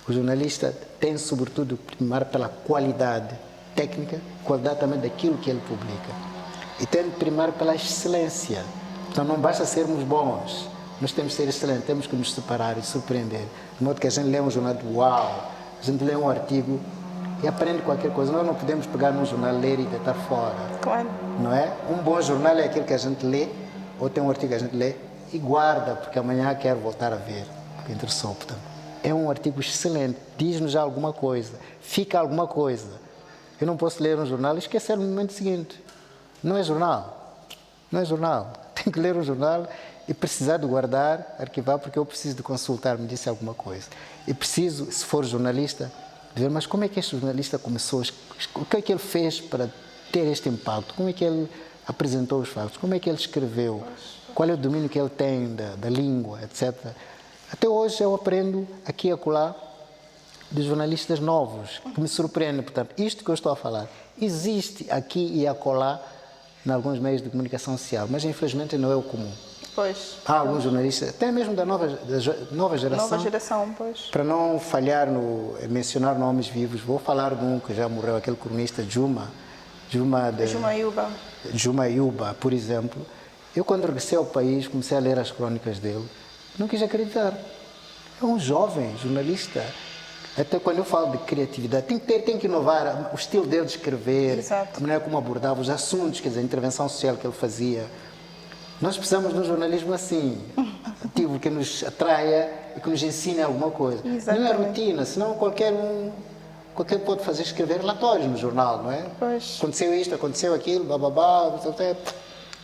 O jornalista tem, sobretudo, de primar pela qualidade técnica, qualidade também daquilo que ele publica. E tem de primar pela excelência. Então não basta sermos bons, nós temos de ser excelentes, temos que nos separar e surpreender. De modo que a gente lê um jornal de uau, a gente lê um artigo e aprende qualquer coisa. Nós não podemos pegar num jornal, ler e deitar fora. Claro. Não é? Um bom jornal é aquele que a gente lê, ou tem um artigo que a gente lê e guarda, porque amanhã quer voltar a ver, porque interessou. Portanto, é um artigo excelente, diz-nos já alguma coisa, fica alguma coisa. Eu não posso ler um jornal e esquecer no momento seguinte. Não é jornal. Não é jornal. Tenho que ler um jornal e precisar de guardar, arquivar, porque eu preciso de consultar, me disse alguma coisa. E preciso, se for jornalista, ver, mas como é que este jornalista começou, o que é que ele fez para ter este impacto, como é que ele apresentou os fatos, como é que ele escreveu, qual é o domínio que ele tem da língua, etc. Até hoje eu aprendo aqui e acolá de jornalistas novos, que me surpreendem. Portanto, isto que eu estou a falar existe aqui e acolá em alguns meios de comunicação social, mas infelizmente não é o comum. Pois. Há alguns jornalistas, até mesmo da nova geração. Nova geração, pois. Para não falhar mencionar nomes vivos, vou falar de um que já morreu, aquele cronista Juma Ayuba, por exemplo. Eu, quando regressei ao país, comecei a ler as crônicas dele, não quis acreditar. É um jovem jornalista. Até quando eu falo de criatividade, tem que inovar o estilo dele de escrever, exato, a maneira como abordava os assuntos, quer dizer, a intervenção social que ele fazia. Nós precisamos de um jornalismo assim, ativo, que nos atraia e que nos ensine alguma coisa. Exatamente. Não é rotina, senão qualquer pode fazer escrever relatórios no jornal, não é? Pois. Aconteceu isto, aconteceu aquilo, bababá,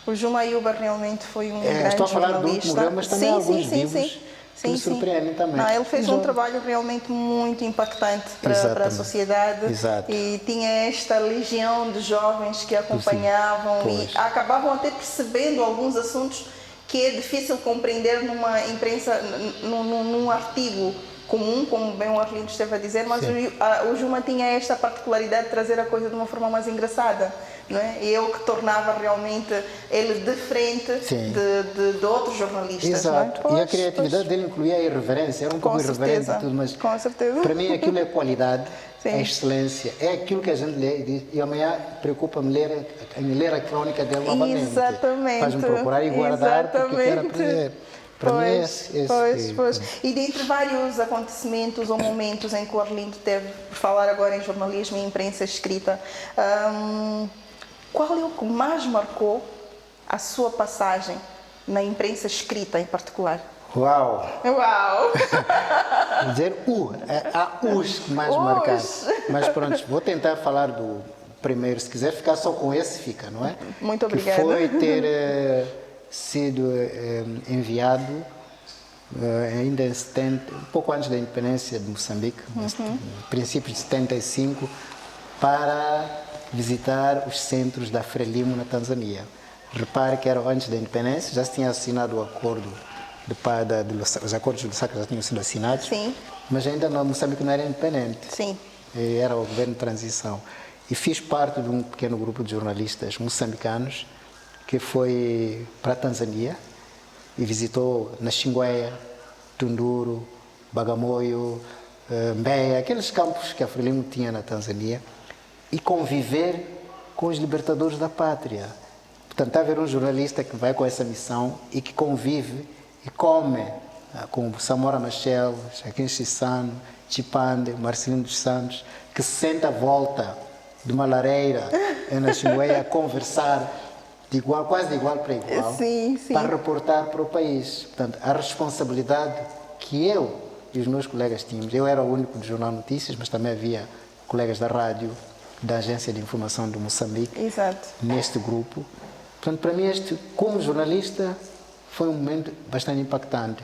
O Juma Yuba realmente foi um grande estou a falar do jornalista. último programa, mas também há alguns vivos que me Sim. surpreendem também. Não, ele fez um Exato. trabalho realmente muito impactante para a Exatamente. sociedade. Exato. E tinha esta legião de jovens que acompanhavam e Pois. acabavam até percebendo alguns assuntos que é difícil compreender numa imprensa, num artigo comum, como bem o Arlindo esteve a dizer, mas o Juma tinha esta particularidade de trazer a coisa de uma forma mais engraçada, não é? E é o que tornava realmente ele diferente de outros jornalistas. Exato. Não é? E a criatividade dele incluía a irreverência, era um pouco irreverente e tudo, mas com certeza. para mim aquilo é qualidade, Sim. é excelência, é aquilo que a gente lê e diz, e amanhã preocupa-me ler a crónica dele novamente. Exatamente. Faz-me procurar e guardar porque quero aprender. Para mim é Pois. E dentre vários acontecimentos ou momentos em que o Arlindo teve, por falar agora em jornalismo e imprensa escrita, qual é o que mais marcou a sua passagem na imprensa escrita em particular? Uau! Uau! Vou dizer há os que mais marcaram. Mas pronto, vou tentar falar do primeiro. Se quiser ficar só com esse, fica, não é? Muito obrigada. Que foi ter sido enviado ainda em 70, um pouco antes da independência de Moçambique, princípios de 75, para visitar os centros da Frelimo na Tanzânia. Repare que era antes da independência, já se tinha assinado o acordo os acordos de Lusaka já tinham sido assinados, Sim. mas ainda Moçambique não era independente. Sim. Era o governo de transição. E fiz parte de um pequeno grupo de jornalistas moçambicanos que foi para a Tanzânia e visitou Naxingueia, Tunduru, Bagamoyo, Mbeya, aqueles campos que a Frelimo tinha na Tanzânia, e conviver com os libertadores da pátria. Portanto, está a haver um jornalista que vai com essa missão e que convive e come com Samora Machel, Joaquim Chissano, Chipande, Marcelino dos Santos, que se senta à volta de uma lareira em Naxingueia a conversar quase de igual para igual, para reportar para o país. Portanto, a responsabilidade que eu e os meus colegas tínhamos, eu era o único do Jornal Notícias, mas também havia colegas da rádio, da Agência de Informação de Moçambique, neste grupo. Portanto, para mim, como jornalista, foi um momento bastante impactante,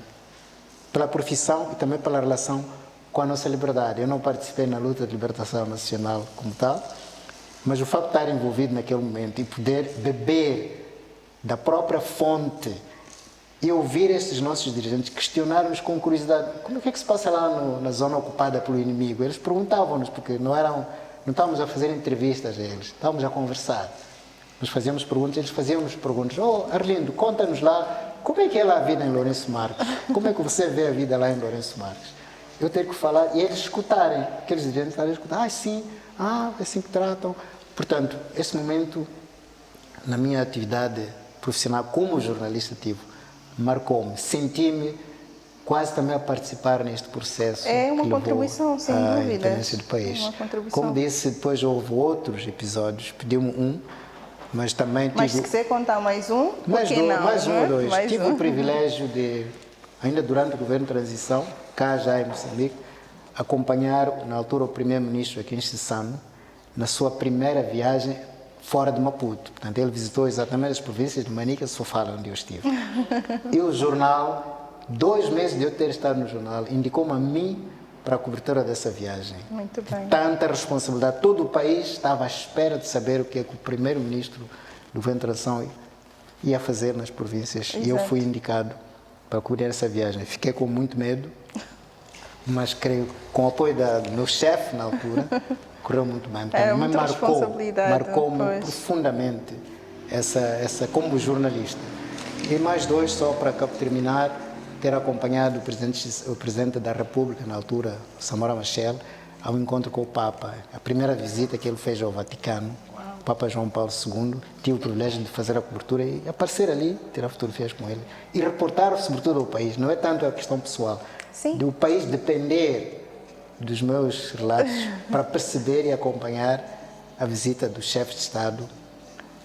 pela profissão e também pela relação com a nossa liberdade. Eu não participei na luta de libertação nacional como tal, mas o facto de estar envolvido naquele momento e poder beber da própria fonte e ouvir estes nossos dirigentes questionar-nos com curiosidade, como é que se passa lá na zona ocupada pelo inimigo? Eles perguntavam-nos, porque não estávamos a fazer entrevistas a eles, estávamos a conversar. Nós fazíamos perguntas, eles faziam-nos perguntas. Arlindo, conta-nos lá, como é que é lá a vida em Lourenço Marques? Como é que você vê a vida lá em Lourenço Marques? Eu ter que falar e eles escutarem, aqueles dirigentes estarem a escutar, sim, é assim que tratam. Portanto, esse momento, na minha atividade profissional como jornalista ativo, marcou-me, senti-me quase também a participar neste processo. É uma contribuição, sem dúvida. A independência do país. Uma contribuição. Como disse, depois houve outros episódios, pediu-me mas também tive... Mas se quiser contar mais um, mais um ou dois. Tive o um. privilégio de, ainda durante o governo de transição, cá já em Moçambique, acompanhar, na altura, o primeiro-ministro Joaquim Chissano, na sua primeira viagem fora de Maputo. Portanto, ele visitou exatamente as províncias de Manica e Sofala, onde eu estive. E o jornal, 2 meses de eu ter estado no jornal, indicou-me a mim para a cobertura dessa viagem. Muito bem. Tanta responsabilidade. Todo o país estava à espera de saber o que é que o primeiro-ministro do governo de transição ia fazer nas províncias. Exato. E eu fui indicado para cobrir essa viagem. Fiquei com muito medo, mas creio, com o apoio do meu chefe na altura, correu muito bem. Era muita responsabilidade. Marcou-me profundamente essa como jornalista. E mais 2, só para terminar, ter acompanhado o Presidente da República, na altura, Samora Machel, ao encontro com o Papa. A primeira visita que ele fez ao Vaticano, o Papa João Paulo II, tive o privilégio de fazer a cobertura e aparecer ali, tirar fotografias com ele e reportar, sobretudo, ao país. Não é tanto a questão pessoal, do país depender dos meus relatos para perceber e acompanhar a visita do chefe de Estado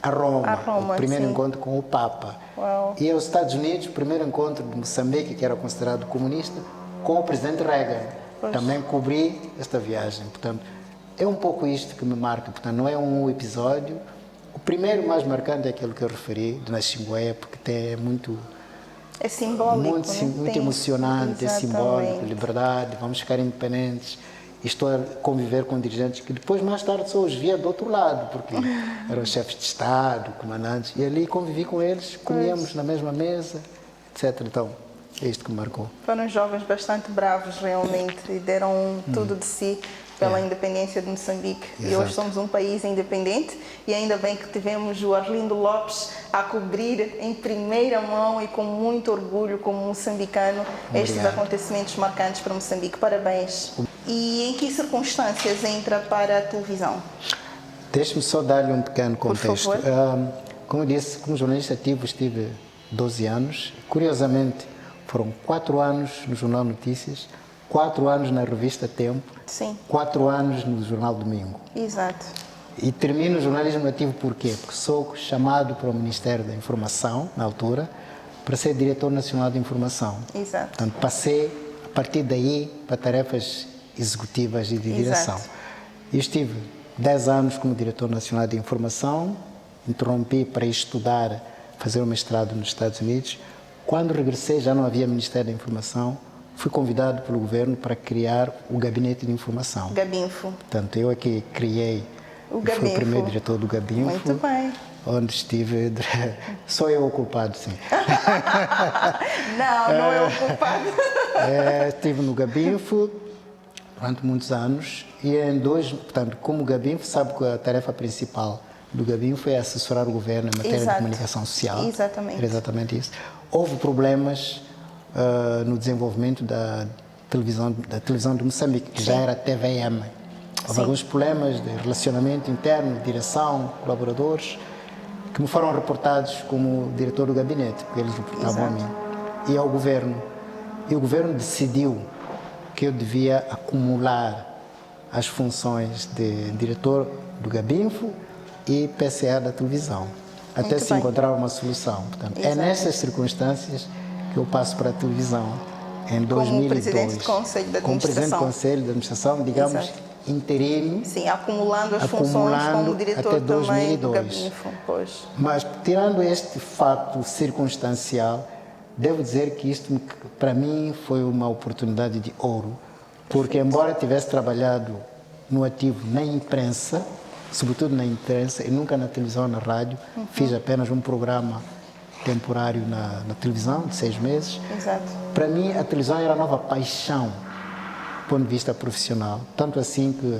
a Roma, Roma, o primeiro sim. encontro com o Papa. Uau. E aos Estados Unidos, o primeiro encontro de Moçambique, que era considerado comunista, com o presidente Reagan. Pois. Também cobri esta viagem. Portanto, é um pouco isto que me marca. Portanto, não é um episódio. O primeiro mais marcante é aquele que eu referi, de Naxingué, porque é muito... É simbólico, muito, né? muito emocionante, é simbólico, Exatamente. liberdade, vamos ficar independentes. E estou a conviver com dirigentes que depois, mais tarde, só os via do outro lado, porque eram chefes de Estado, comandantes, e ali convivi com eles, comíamos na mesma mesa, etc. Então, é isto que me marcou. Foram jovens bastante bravos, realmente, e deram tudo de si pela independência de Moçambique. E Exato. hoje somos um país independente e ainda bem que tivemos o Arlindo Lopes a cobrir em primeira mão e com muito orgulho como moçambicano estes Obrigado. acontecimentos marcantes para Moçambique. Parabéns. E em que circunstâncias entra para a televisão? Deixe-me só dar-lhe um pequeno contexto. favor. Como eu disse, como jornalista ativo, estive 12 anos. Curiosamente, foram 4 anos no Jornal Notícias, 4 anos na revista Tempo, Sim, 4 anos no Jornal Domingo. exato. E termino o jornalismo ativo por quê? Porque sou chamado para o Ministério da Informação, na altura, para ser diretor nacional de informação. Exato. Portanto, passei, a partir daí, para tarefas executivas e de direção. Exato. Eu estive 10 anos como diretor nacional de informação, interrompi para estudar, fazer o mestrado nos Estados Unidos. Quando regressei, já não havia Ministério da Informação, fui convidado pelo governo para criar o Gabinete de Informação. Gabinfo. Portanto, eu aqui criei, O fui o Gabinfo. primeiro diretor do Gabinfo. Muito bem. Onde estive, sou eu o culpado, sim. Não, não é o culpado. Estive no Gabinfo durante muitos anos e portanto, como Gabinfo, sabe que a tarefa principal do Gabinfo é assessorar o governo em matéria Exato. de comunicação social. Exatamente. Era exatamente isso. Houve problemas no desenvolvimento da televisão de Moçambique, que já era TVM. Houve Sim. alguns problemas de relacionamento interno, direção, colaboradores, que me foram reportados como diretor do gabinete, porque eles reportavam a Exato. mim, e ao governo. E o governo decidiu que eu devia acumular as funções de diretor do Gabinfo e PCA da televisão, até Muito se bem. encontrar uma solução. Portanto, é Exato. nessas circunstâncias que eu passo para a televisão em 2002. presidente do Conselho de Como presidente do Administração. Conselho de Administração, digamos, Exato. interino, Sim, acumulando as funções Acumulando como diretor até também do 2002. Gabinfo. Pois. mas tirando este fato circunstancial, devo dizer que isto, para mim, foi uma oportunidade de ouro, porque embora tivesse trabalhado no ativo na imprensa, sobretudo na imprensa, e nunca na televisão, na rádio, fiz apenas um programa temporário na televisão, de 6 meses. Exato. Para mim, a televisão era a nova paixão, do ponto de vista profissional. Tanto assim que,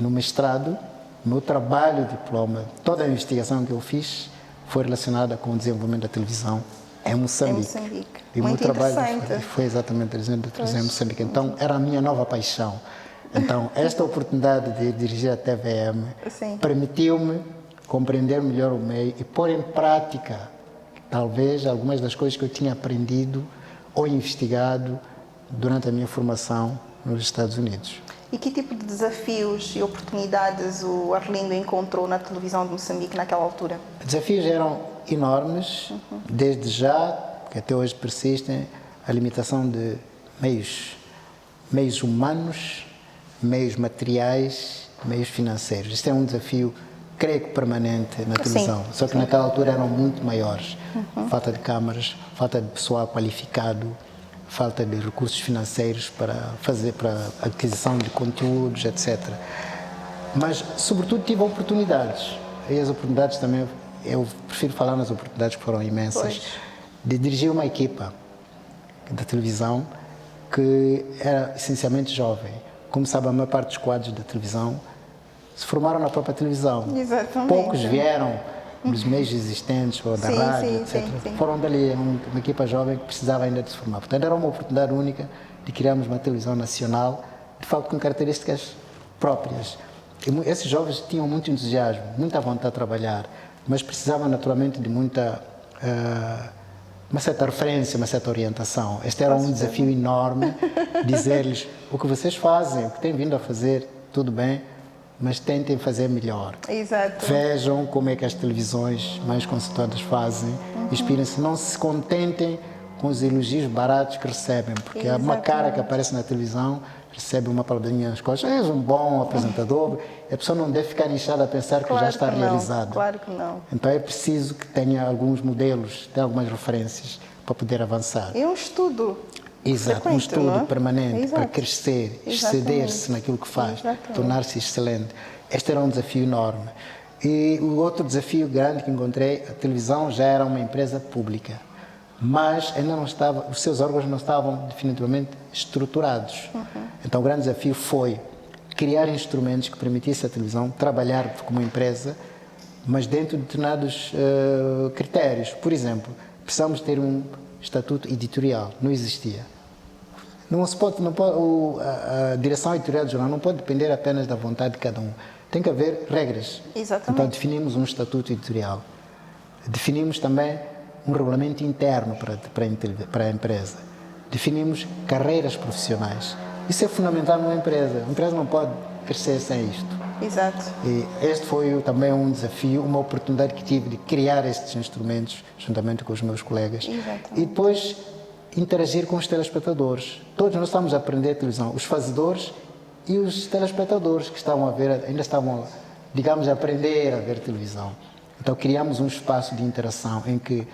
no mestrado, o meu trabalho, diploma, toda a investigação que eu fiz foi relacionada com o desenvolvimento da televisão em Moçambique. Em Moçambique. E o meu Muito trabalho interessante. foi exatamente a televisão em Moçambique. Então, era a minha nova paixão. Então, esta oportunidade de dirigir a TVM Sim. permitiu-me compreender melhor o meio e pôr em prática, talvez, algumas das coisas que eu tinha aprendido ou investigado durante a minha formação nos Estados Unidos. E que tipo de desafios e oportunidades o Arlindo encontrou na televisão de Moçambique naquela altura? Desafios eram enormes, desde já, que até hoje persistem, a limitação de meios humanos, meios materiais, meios financeiros. Isto é um desafio, creio que permanente na televisão, só que naquela altura eram muito maiores. Falta de câmaras, falta de pessoal qualificado, falta de recursos financeiros para aquisição de conteúdos, etc. Mas, sobretudo, tive oportunidades. E as oportunidades também, eu prefiro falar nas oportunidades que foram imensas, Pois. de dirigir uma equipa da televisão que era essencialmente jovem. Como sabe, a maior parte dos quadros da televisão se formaram na própria televisão. Exatamente. Poucos vieram dos meios existentes ou da Sim, rádio, sim, etc. sim. Foram dali, uma equipa jovem que precisava ainda de se formar. Portanto, era uma oportunidade única de criarmos uma televisão nacional, de facto com características próprias. E esses jovens tinham muito entusiasmo, muita vontade de trabalhar, mas precisavam naturalmente de uma certa referência, uma certa orientação. Este era um desafio enorme, dizer-lhes o que vocês fazem, o que têm vindo a fazer, tudo bem, mas tentem fazer melhor. Exato. Vejam como é que as televisões mais conceituadas fazem, inspirem-se, não se contentem com os elogios baratos que recebem, porque há uma cara que aparece na televisão, recebe uma palavrinha nas costas, és um bom apresentador, a pessoa não deve ficar inchada a pensar que já está realizada. Claro que não. Então é preciso que tenha alguns modelos, tenha algumas referências para poder avançar. É um estudo. Exato, um estudo permanente para crescer, exceder-se naquilo que faz, tornar-se excelente. Este era um desafio enorme. E o outro desafio grande que encontrei, a televisão já era uma empresa pública, mas ainda não estava, os seus órgãos não estavam definitivamente estruturados. Então o grande desafio foi criar instrumentos que permitissem à televisão trabalhar como empresa, mas dentro de determinados critérios. Por exemplo, precisamos ter um estatuto editorial, não existia. A direção editorial do jornal não pode depender apenas da vontade de cada um. Tem que haver regras. Exatamente. Então definimos um estatuto editorial. Definimos também um regulamento interno para a empresa. Definimos carreiras profissionais. Isso é fundamental numa empresa. A empresa não pode crescer sem isto. Exato. E este foi também um desafio, uma oportunidade que tive de criar estes instrumentos, juntamente com os meus colegas. Exatamente. E depois interagir com os telespectadores. Todos nós estamos a aprender televisão, os fazedores e os telespectadores que estavam a ver, ainda estavam, digamos, a aprender a ver televisão. Então criamos um espaço de interação em que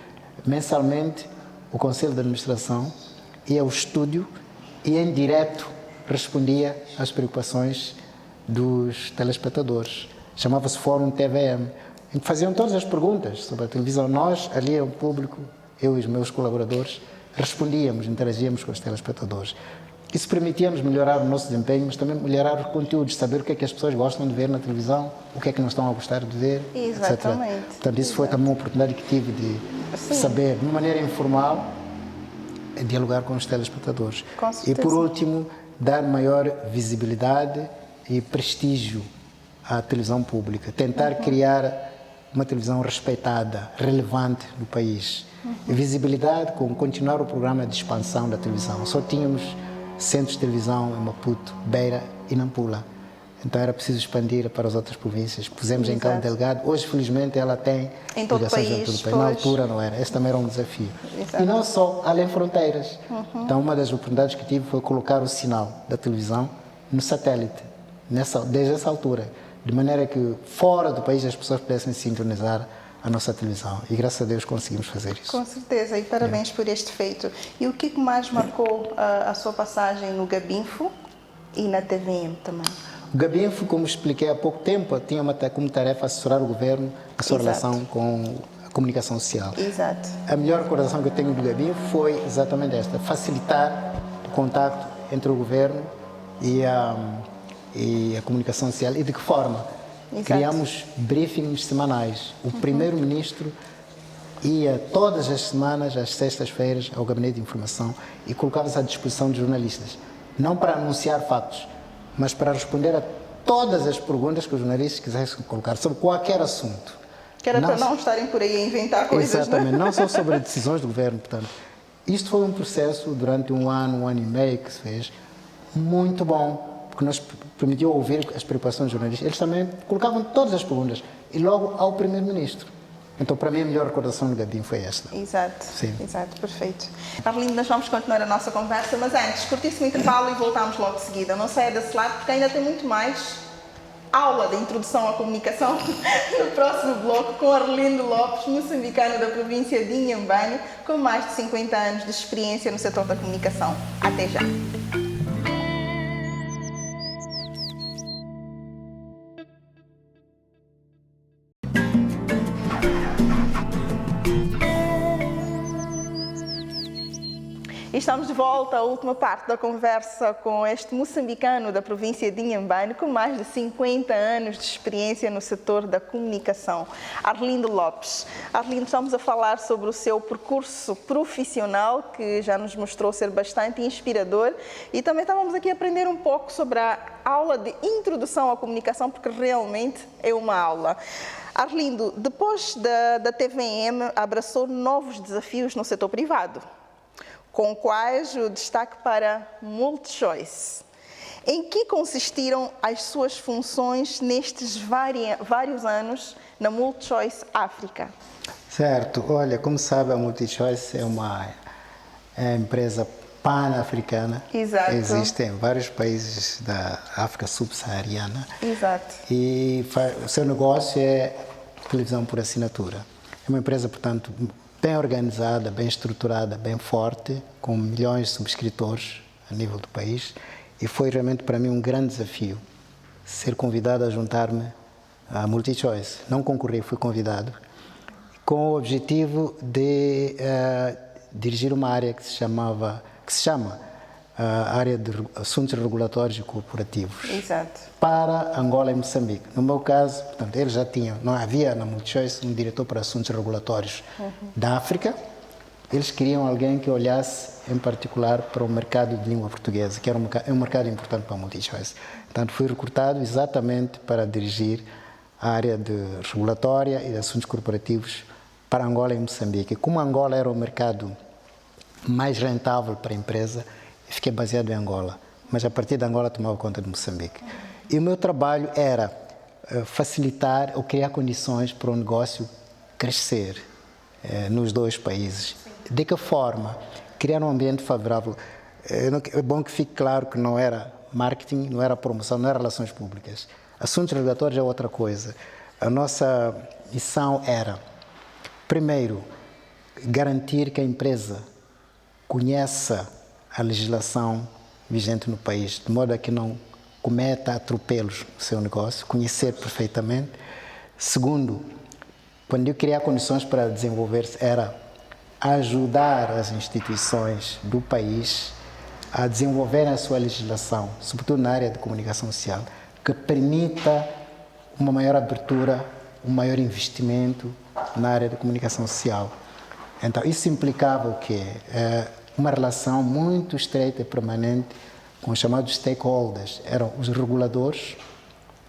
mensalmente o Conselho de Administração ia ao estúdio e em direto respondia às preocupações dos telespectadores. Chamava-se Fórum TVM, em que faziam todas as perguntas sobre a televisão. Nós, ali ao público, eu e os meus colaboradores, respondíamos, interagíamos com os telespectadores. Isso permitia-nos melhorar o nosso desempenho, mas também melhorar os conteúdos, saber o que é que as pessoas gostam de ver na televisão, o que é que não estão a gostar de ver, Exatamente. etc. Portanto, isso foi também uma oportunidade que tive de saber, de uma maneira informal, dialogar com os telespectadores. Com certeza. E, por último, dar maior visibilidade e prestígio à televisão pública. Tentar criar uma televisão respeitada, relevante no país. Visibilidade com continuar o programa de expansão da televisão. Só tínhamos centros de televisão em Maputo, Beira e Nampula. Então era preciso expandir para as outras províncias. Pusemos em Cabo Delgado. Hoje, felizmente, ela tem em todo o país. Na altura não era. Esse também era um desafio. Exato. E não só, além fronteiras. Então uma das oportunidades que tive foi colocar o sinal da televisão no satélite, desde essa altura. De maneira que fora do país as pessoas pudessem sintonizar a nossa televisão. E graças a Deus conseguimos fazer isso. Com certeza, e parabéns por este feito. E o que mais marcou a sua passagem no Gabinfo e na TVM também? O Gabinfo, como expliquei há pouco tempo, tinha como tarefa assessorar o governo na sua relação com a comunicação social. Exato. A melhor recordação que eu tenho do Gabinfo foi exatamente esta, facilitar o contacto entre o governo e a comunicação social. E de que forma? Exato. Criamos briefings semanais. O primeiro-ministro ia todas as semanas, às sextas-feiras, ao gabinete de informação e colocava-se à disposição de jornalistas. Não para anunciar fatos, mas para responder a todas as perguntas que os jornalistas quisessem colocar sobre qualquer assunto. Que era para não estarem por aí a inventar coisas, exatamente, não só sobre decisões do governo, portanto. Isto foi um processo durante um ano e meio que se fez, muito bom, porque nos permitiu ouvir as preocupações dos jornalistas. Eles também colocavam todas as perguntas, e logo ao primeiro-ministro. Então, para mim, a melhor recordação do Gabinfo foi esta. Exato, sim. Exato, perfeito. Arlindo, nós vamos continuar a nossa conversa, mas antes, curtíssimo intervalo e voltamos logo de seguida. Não saia desse lado, porque ainda tem muito mais aula de introdução à comunicação no próximo bloco com Arlindo Lopes, moçambicano da província de Inhambane, com mais de 50 anos de experiência no setor da comunicação. Até já! Estamos de volta à última parte da conversa com este moçambicano da província de Inhambane, com mais de 50 anos de experiência no setor da comunicação, Arlindo Lopes. Arlindo, estamos a falar sobre o seu percurso profissional, que já nos mostrou ser bastante inspirador, e também estávamos aqui a aprender um pouco sobre a aula de introdução à comunicação, porque realmente é uma aula. Arlindo, depois da TVM, abraçou novos desafios no setor privado, com quais o destaque para MultiChoice. Em que consistiram as suas funções nestes vários anos na MultiChoice África? Certo. Olha, como sabe, a MultiChoice é uma empresa pan-africana. Exato. Existe em vários países da África subsaariana. Exato. E o seu negócio é televisão por assinatura. É uma empresa, portanto, bem organizada, bem estruturada, bem forte, com milhões de subscritores a nível do país. E foi realmente para mim um grande desafio ser convidado a juntar-me à MultiChoice. Não concorri, fui convidado, com o objetivo de dirigir uma área que se chama a área de assuntos regulatórios e corporativos. Exato. Para Angola e Moçambique. No meu caso, portanto, eles já tinham, não havia na MultiChoice um diretor para assuntos regulatórios da África. Eles queriam alguém que olhasse em particular para o mercado de língua portuguesa, que era um mercado importante para a MultiChoice. Portanto, fui recrutado exatamente para dirigir a área de regulatória e de assuntos corporativos para Angola e Moçambique. Como Angola era o mercado mais rentável para a empresa, eu fiquei baseado em Angola, mas a partir de Angola tomava conta de Moçambique. E o meu trabalho era facilitar ou criar condições para o negócio crescer nos dois países. De que forma? Criar um ambiente favorável. É bom que fique claro que não era marketing, não era promoção, não era relações públicas. Assuntos regulatórios é outra coisa. A nossa missão era, primeiro, garantir que a empresa conheça a legislação vigente no país, de modo a que não cometa atropelos no seu negócio, conhecer perfeitamente. Segundo, quando eu criar condições para desenvolver-se, era ajudar as instituições do país a desenvolverem a sua legislação, sobretudo na área de comunicação social, que permita uma maior abertura, um maior investimento na área de comunicação social. Então, isso implicava o quê? Uma relação muito estreita e permanente com os chamados stakeholders. Eram os reguladores,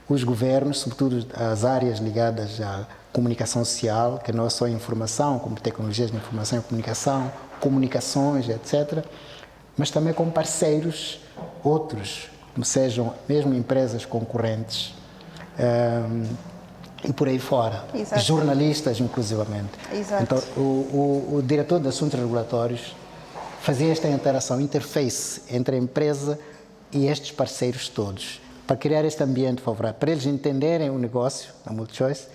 os governos, sobretudo as áreas ligadas à comunicação social, que não é só informação, como tecnologias de informação e comunicação, comunicações, etc., mas também com parceiros outros, como sejam mesmo empresas concorrentes, e por aí fora. Exato. Jornalistas, inclusivamente. Exato. Então, o diretor de assuntos regulatórios fazia esta interação, interface entre a empresa e estes parceiros todos, para criar este ambiente favorável, para eles entenderem o negócio da MultiChoice,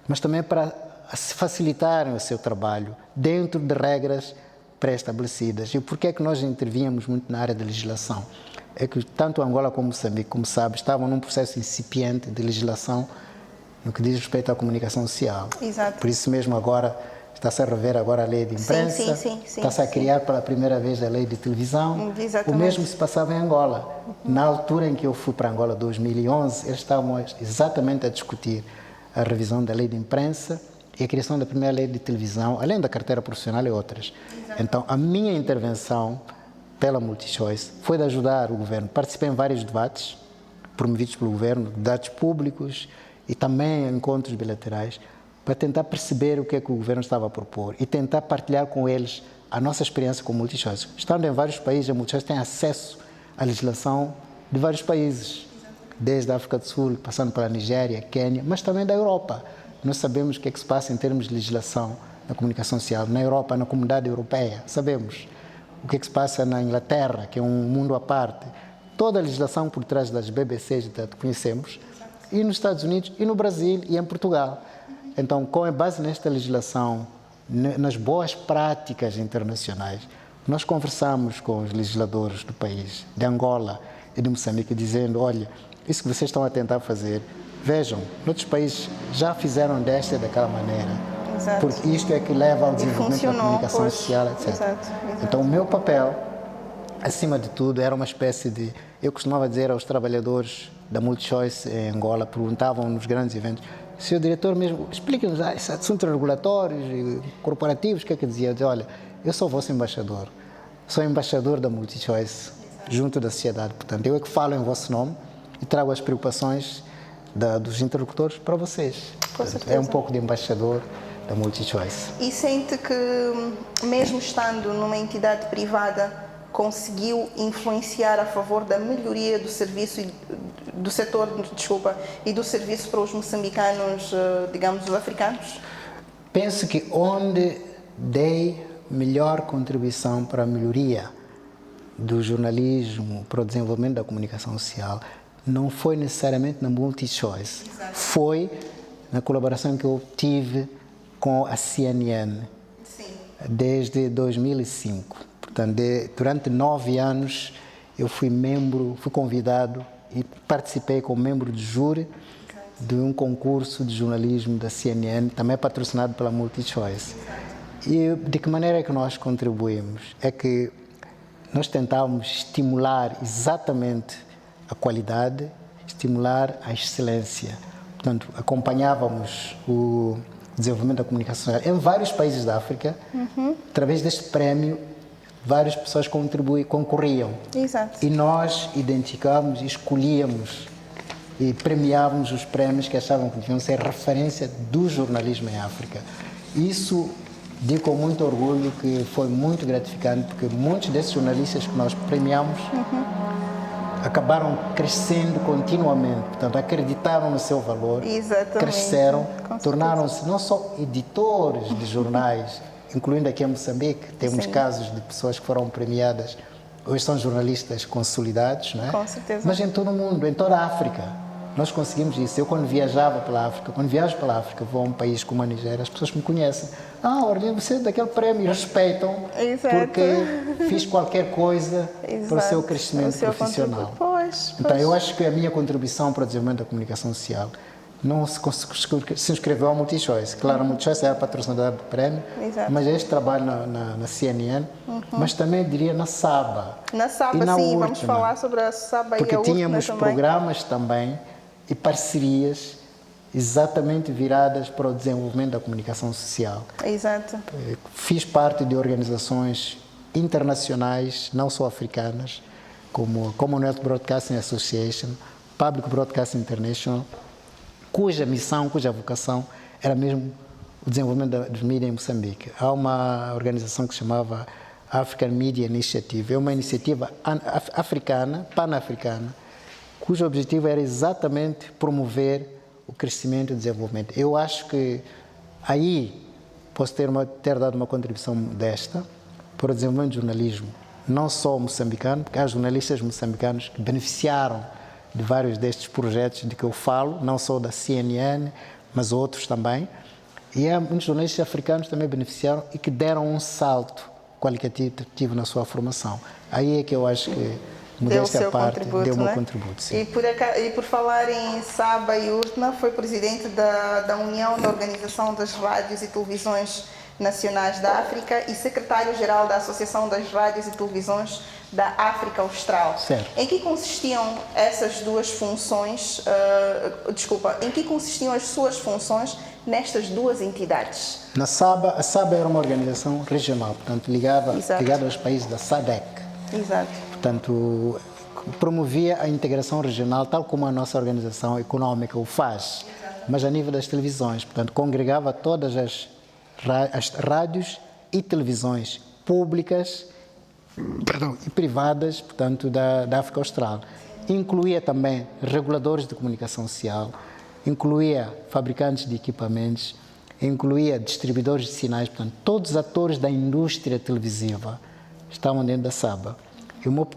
mas também para facilitarem o seu trabalho dentro de regras pré-estabelecidas. E por que é que nós intervíamos muito na área da legislação? É que tanto Angola como Moçambique, como sabe, estavam num processo incipiente de legislação no que diz respeito à comunicação social. Exato. Por isso mesmo agora está-se a rever agora a lei de imprensa, está-se a criar pela primeira vez a lei de televisão. Exatamente. O mesmo se passava em Angola. Na altura em que eu fui para Angola, 2011, eles estavam exatamente a discutir a revisão da lei de imprensa e a criação da primeira lei de televisão, além da carteira profissional e outras. Exato. Então, a minha intervenção pela MultiChoice foi de ajudar o governo. Participei em vários debates promovidos pelo governo, debates públicos e também encontros bilaterais, para tentar perceber o que é que o governo estava a propor e tentar partilhar com eles a nossa experiência com MultiChoice. Estando em vários países, a MultiChoice tem acesso à legislação de vários países, desde a África do Sul, passando pela Nigéria, Quênia, mas também da Europa. Nós sabemos o que é que se passa em termos de legislação na comunicação social na Europa, na comunidade europeia. Sabemos o que é que se passa na Inglaterra, que é um mundo à parte. Toda a legislação por trás das BBCs conhecemos, e nos Estados Unidos, e no Brasil, e em Portugal. Então, com base nesta legislação, nas boas práticas internacionais, nós conversamos com os legisladores do país, de Angola e de Moçambique, dizendo, olha, isso que vocês estão a tentar fazer, vejam, noutros países já fizeram desta e daquela maneira. Exato. Porque isto é que leva ao desenvolvimento da comunicação social, etc. Exato. Então, o meu papel, acima de tudo, era uma espécie de... Eu costumava dizer aos trabalhadores da MultiChoice em Angola, perguntavam nos grandes eventos, senhor diretor mesmo, explique-nos esses assuntos regulatórios e corporativos, o que é que dizia? Eu dizia, olha, eu sou vosso embaixador, sou embaixador da MultiChoice, junto da sociedade, portanto, eu é que falo em vosso nome e trago as preocupações dos interlocutores para vocês. Portanto, é um pouco de embaixador da MultiChoice. E sente que, mesmo estando numa entidade privada, conseguiu influenciar a favor da melhoria do serviço do setor, e do serviço para os moçambicanos, digamos, os africanos? Penso que onde dei melhor contribuição para a melhoria do jornalismo, para o desenvolvimento da comunicação social, não foi necessariamente na MultiChoice. Foi na colaboração que eu tive com a CNN. Sim. Desde 2005. Portanto, durante 9 anos eu fui convidado e participei como membro de júri de um concurso de jornalismo da CNN, também patrocinado pela MultiChoice. E de que maneira é que nós contribuímos? É que nós tentávamos estimular exatamente a qualidade, estimular a excelência. Portanto, acompanhávamos o desenvolvimento da comunicação social em vários países da África. Através deste prémio, várias pessoas concorriam. Exato. E nós identificávamos, escolhíamos e premiávamos os prémios que achavam que deviam ser referência do jornalismo em África. Isso digo com muito orgulho que foi muito gratificante, porque muitos desses jornalistas que nós premiamos acabaram crescendo continuamente, portanto, acreditaram no seu valor, Exatamente. cresceram, tornaram-se não só editores de jornais, incluindo aqui em Moçambique, temos Sim. casos de pessoas que foram premiadas, hoje são jornalistas consolidados, não é? Com certeza. Mas em todo o mundo, em toda a África. Nós conseguimos isso. Eu, quando viajava pela África, quando viajo pela África, vou a um país como a Nigéria, as pessoas me conhecem. Orlando, você é daquele prémio, respeitam, Exato. porque fiz qualquer coisa para o seu crescimento profissional. Pois. Então, eu acho que a minha contribuição para o desenvolvimento da comunicação social não se inscreveu à MultiChoice. Claro, a MultiChoice era patrocinadora do prémio, Exato. mas este trabalho na CNN, mas também diria na SABA. Na SABA, e na sim, URTMA, vamos falar sobre a SABA porque e a URTMA tínhamos também. programas também e parcerias exatamente viradas para o desenvolvimento da comunicação social. Exato. Fiz parte de organizações internacionais, não só africanas, como a Commonwealth Broadcasting Association, Public Broadcasting International, cuja missão, cuja vocação era mesmo o desenvolvimento dos mídias em Moçambique. Há uma organização que se chamava African Media Initiative, é uma iniciativa africana, pan-africana, cujo objetivo era exatamente promover o crescimento e o desenvolvimento. Eu acho que aí posso ter dado uma contribuição desta para o desenvolvimento do jornalismo, não só moçambicano, porque há jornalistas moçambicanos que beneficiaram de vários destes projetos de que eu falo, não só da CNN, mas outros também. E há muitos jornalistas africanos que também beneficiaram e que deram um salto qualitativo na sua formação. Aí é que eu acho que modéstia à parte, deu o meu contributo. Sim. E por falar em SABA e URTMA, foi presidente da União da Organização das Rádios e Televisões Nacionais da África e secretário-geral da Associação das Rádios e Televisões da África Austral. Certo. Em que consistiam essas duas funções, em que consistiam as suas funções nestas duas entidades? A SABA era uma organização regional, portanto ligada aos países da SADC. Exato. Portanto, promovia a integração regional, tal como a nossa organização económica o faz, mas a nível das televisões. Portanto, congregava todas as rádios e televisões públicas e privadas, portanto, da África Austral. Incluía também reguladores de comunicação social, incluía fabricantes de equipamentos, incluía distribuidores de sinais, portanto, todos os atores da indústria televisiva estavam dentro da SABA.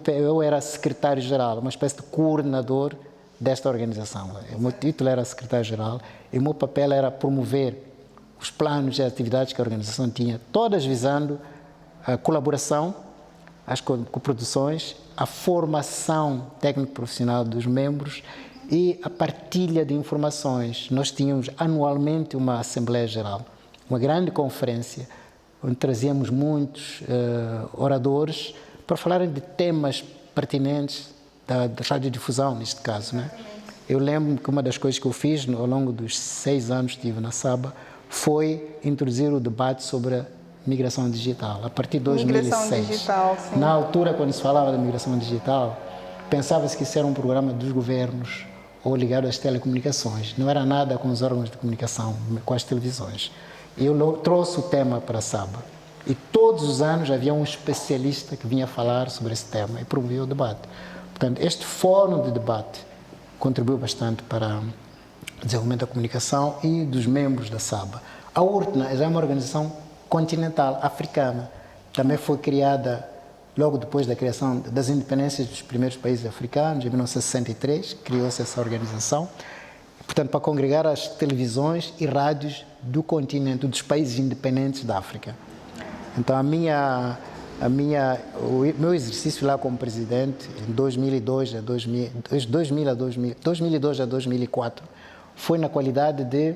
Eu era secretário-geral, uma espécie de coordenador desta organização. O meu título era secretário-geral e o meu papel era promover os planos e atividades que a organização tinha, todas visando a colaboração, as coproduções, a formação técnico-profissional dos membros e a partilha de informações. Nós tínhamos anualmente uma Assembleia Geral, uma grande conferência, onde trazíamos muitos oradores para falarem de temas pertinentes da radiodifusão, neste caso, né? Eu lembro que uma das coisas que eu fiz ao longo dos 6 anos que estive na SABA foi introduzir o debate sobre a migração digital, a partir de 2006. Migração digital, sim. Na altura, quando se falava da migração digital, pensava-se que isso era um programa dos governos ou ligado às telecomunicações. Não era nada com os órgãos de comunicação, com as televisões. Eu trouxe o tema para a SABA. E todos os anos havia um especialista que vinha falar sobre esse tema e promovia o debate. Portanto, este fórum de debate contribuiu bastante para o desenvolvimento da comunicação e dos membros da SABA. A URTNA já é uma organização continental africana. Também foi criada logo depois da criação das independências dos primeiros países africanos, em 1963, criou-se essa organização. Portanto, para congregar as televisões e rádios do continente, dos países independentes da África. Então, o meu exercício lá como presidente, em 2002 a 2004, foi na qualidade de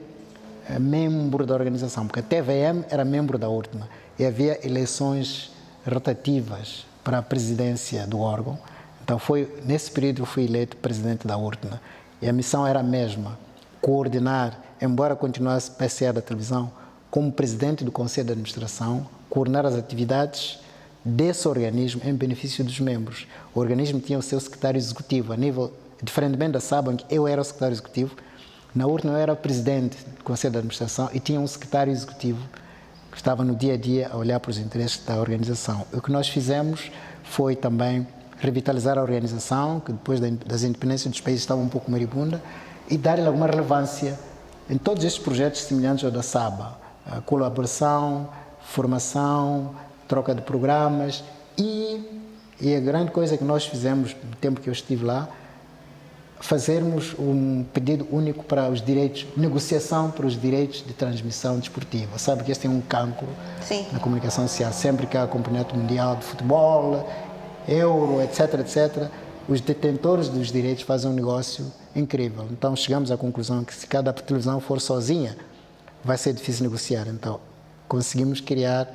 membro da organização, porque a TVM era membro da URTMA e havia eleições rotativas para a presidência do órgão. Então, nesse período, eu fui eleito presidente da URTMA e a missão era a mesma, coordenar, embora continuasse PCA da televisão, como presidente do Conselho de Administração, coordenar as atividades desse organismo em benefício dos membros. O organismo tinha o seu secretário executivo, diferentemente da SABA, em que eu era o secretário executivo, na URTMA eu era o presidente do Conselho de Administração e tinha um secretário executivo que estava no dia a dia a olhar para os interesses da organização. O que nós fizemos foi também revitalizar a organização, que depois das independências dos países estava um pouco moribunda, e dar-lhe alguma relevância em todos estes projetos semelhantes ao da SABA. A colaboração, formação, troca de programas e a grande coisa que nós fizemos no tempo que eu estive lá, fazermos um pedido único para os direitos, negociação para os direitos de transmissão desportiva. Sabe que este é um cancro na comunicação social. Sempre que há campeonato mundial de futebol, euro, etc., etc., os detentores dos direitos fazem um negócio incrível. Então chegamos à conclusão que se cada televisão for sozinha, vai ser difícil negociar. Então conseguimos criar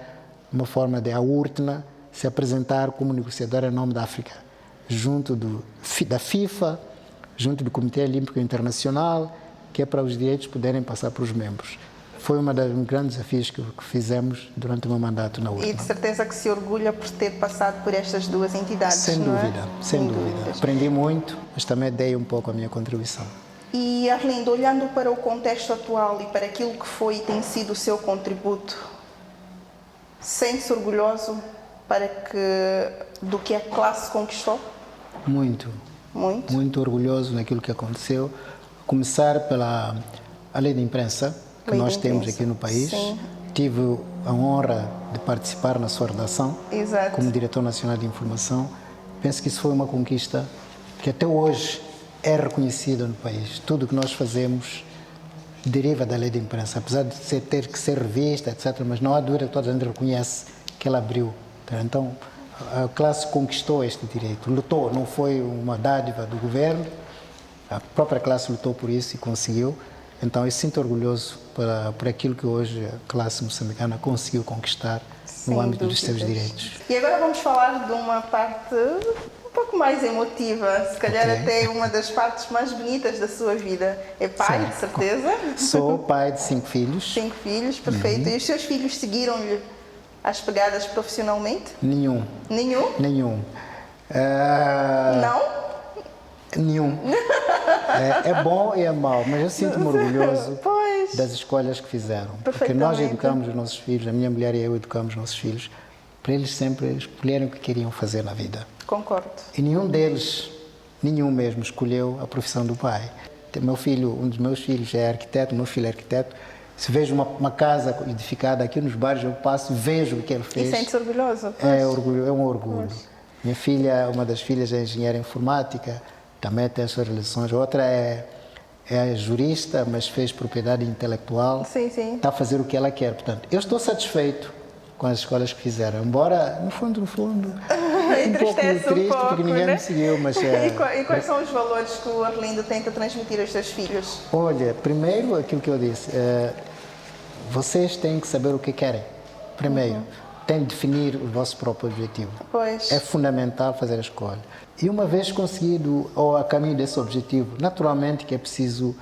uma forma de a URTNA se apresentar como negociadora em nome da África, junto da FIFA, junto do Comitê Olímpico Internacional, que é para os direitos poderem passar para os membros. Foi um dos grandes desafios que fizemos durante o meu mandato na URTMA. E de certeza que se orgulha por ter passado por estas duas entidades, sem não dúvida, é? Sem dúvida. Aprendi muito, mas também dei um pouco a minha contribuição. E, Arlindo, olhando para o contexto atual e para aquilo que foi e tem sido o seu contributo, sente-se orgulhoso do que a classe conquistou? Muito. Muito? Muito orgulhoso naquilo que aconteceu. Começar pela lei da imprensa, que nós temos aqui no país. Sim. Tive a honra de participar na sua redação, Exato, como diretor nacional de informação. Penso que isso foi uma conquista que até hoje é reconhecida no país. Tudo o que nós fazemos deriva da lei da imprensa, apesar de ter que ser revista, etc., mas não há dúvida que toda a gente reconhece que ela abriu. Então, a classe conquistou este direito, lutou, não foi uma dádiva do governo, a própria classe lutou por isso e conseguiu. Então, eu sinto orgulhoso por aquilo que hoje a classe moçambicana conseguiu conquistar no âmbito dos seus direitos. E agora vamos falar de uma parte um pouco mais emotiva, se calhar até uma das partes mais bonitas da sua vida. É pai, de certeza? Sou pai de 5 filhos. 5 filhos, perfeito. E os seus filhos seguiram-lhe as pegadas profissionalmente? Nenhum. Nenhum? Nenhum. Não? Nenhum. É bom e é mau, mas eu sinto-me orgulhoso das escolhas que fizeram. Porque nós educamos os nossos filhos, a minha mulher e eu educamos os nossos filhos, para eles sempre escolherem o que queriam fazer na vida. Concordo. E nenhum deles, nenhum mesmo, escolheu a profissão do pai. Um dos meus filhos é arquiteto, meu filho é arquiteto. Se vejo uma casa edificada aqui nos bairros, eu passo e vejo o que ele fez. E sente-se orgulhoso? É um orgulho. Minha filha, uma das filhas é engenheira informática, também tem as suas relações. Outra é jurista, mas fez propriedade intelectual. Sim, sim. Está a fazer o que ela quer. Portanto, eu estou satisfeito com as escolas que fizeram, embora, no fundo, um pouco triste, porque ninguém me seguiu. Mas, e quais são os valores que o Arlindo tenta transmitir aos seus filhos? Olha, primeiro, aquilo que eu disse, vocês têm que saber o que querem. Primeiro, têm de definir o vosso próprio objetivo. Pois. É fundamental fazer a escolha. E uma vez conseguido, ou a caminho desse objetivo, naturalmente que é preciso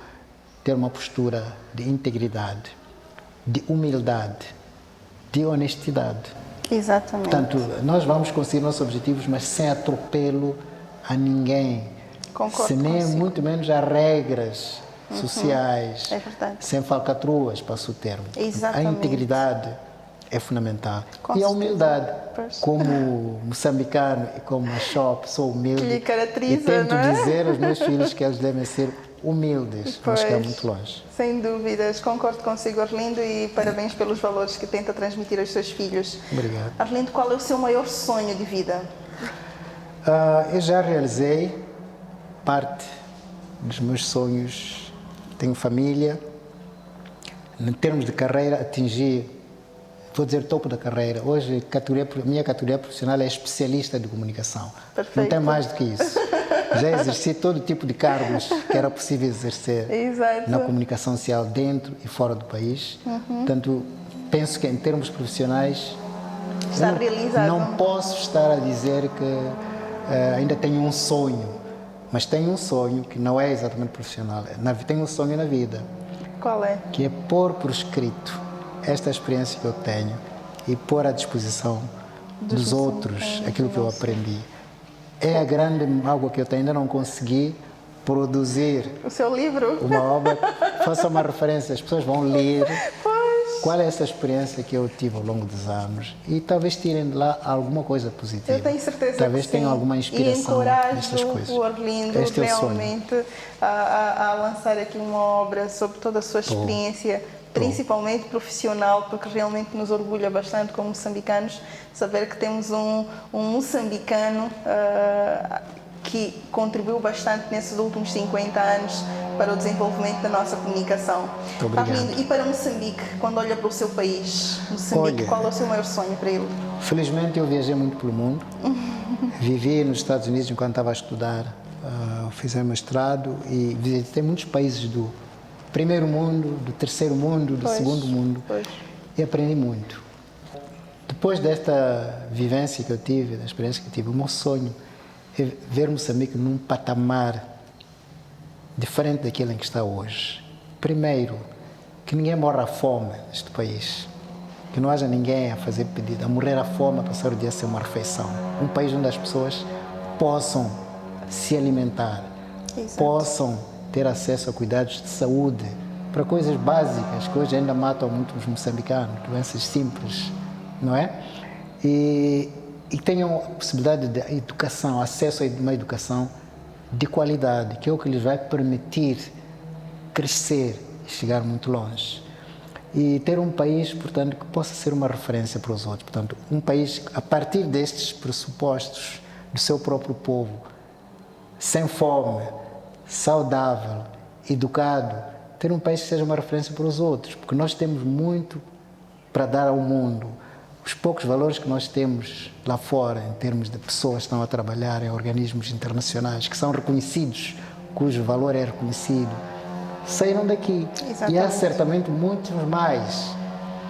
ter uma postura de integridade, de humildade, de honestidade. Exatamente. Portanto, nós vamos conseguir nossos objetivos, mas sem atropelo a ninguém. Concordo nem consigo. muito menos a regras sociais. É verdade. Sem falcatruas, passo o termo. Exatamente. A integridade é fundamental. Com e a certeza. humildade, Pois. como moçambicano e como uma pessoa humilde. Que lhe caracteriza, e tento não é? dizer aos meus filhos que eles devem ser humildes, não chegar muito longe. Sem dúvidas, concordo consigo, Arlindo, e parabéns pelos valores que tenta transmitir aos seus filhos. Obrigado. Arlindo, qual é o seu maior sonho de vida? Eu já realizei parte dos meus sonhos. Tenho família. Em termos de carreira, atingi, vou dizer, topo da carreira. Hoje, minha categoria profissional é especialista de comunicação. Perfeito. Não tem mais do que isso. Já exerci todo tipo de cargos que era possível exercer Exato. na comunicação social dentro e fora do país. Portanto, penso que em termos profissionais Está realizado. não posso estar a dizer que ainda tenho um sonho, mas tenho um sonho que não é exatamente profissional. Tenho um sonho na vida, Qual é? que é pôr por escrito esta experiência que eu tenho e pôr à disposição dos outros aquilo que eu aprendi. É a grande algo que eu ainda não consegui produzir O seu livro? uma obra, faça uma referência, as pessoas vão ler Pois. qual é essa experiência que eu tive ao longo dos anos e talvez tirem de lá alguma coisa positiva. Eu tenho certeza talvez que tenham sim. alguma inspiração nestas E coisas. encorajo o Arlindo Este é o sonho. realmente a lançar aqui uma obra sobre toda a sua experiência, principalmente profissional, porque realmente nos orgulha bastante como moçambicanos saber que temos um moçambicano que contribuiu bastante nesses últimos 50 anos para o desenvolvimento da nossa comunicação. Muito obrigado. Arlindo, e para Moçambique, quando olha para o seu país, Moçambique, Olha, qual é o seu maior sonho para ele? Felizmente eu viajei muito pelo mundo. Vivi nos Estados Unidos enquanto estava a estudar, fiz mestrado e visitei muitos países do primeiro mundo, do terceiro mundo, do segundo mundo e aprendi muito. Depois desta vivência que eu tive, da experiência que eu tive, o meu sonho é ver Moçambique num patamar diferente daquele em que está hoje. Primeiro, que ninguém morra à fome neste país. Que não haja ninguém a fazer pedido, a morrer à fome, a passar o dia sem uma refeição. Um país onde as pessoas possam se alimentar, possam ter acesso a cuidados de saúde, para coisas básicas que hoje ainda matam muitos moçambicanos, doenças simples, não é? E tenham a possibilidade de educação, acesso a uma educação de qualidade, que é o que lhes vai permitir crescer e chegar muito longe. E ter um país, portanto, que possa ser uma referência para os outros. Portanto, um país, a partir destes pressupostos do seu próprio povo, sem fome, saudável, educado, ter um país que seja uma referência para os outros, porque nós temos muito para dar ao mundo. Os poucos valores que nós temos lá fora, em termos de pessoas que estão a trabalhar em organismos internacionais, que são reconhecidos, cujo valor é reconhecido, saíram daqui. Exatamente. E há certamente muitos mais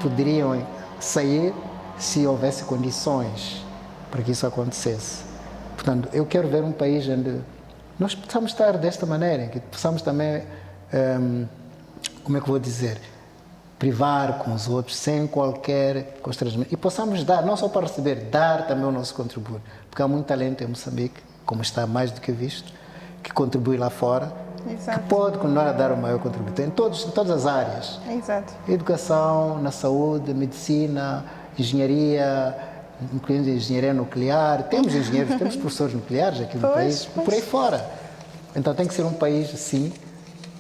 poderiam sair se houvesse condições para que isso acontecesse. Portanto, eu quero ver um país onde nós possamos estar desta maneira, que possamos também, como é que eu vou dizer, privar com os outros sem qualquer constrangimento. E possamos dar, não só para receber, dar também o nosso contributo. Porque há muito talento em Moçambique, como está mais do que visto, que contribui lá fora, Exato. que pode continuar a dar o maior contributo em todas as áreas. Exato. Educação, na saúde, medicina, engenharia, incluindo engenharia nuclear. Temos engenheiros, temos professores nucleares aqui no país, por aí fora. Então tem que ser um país assim,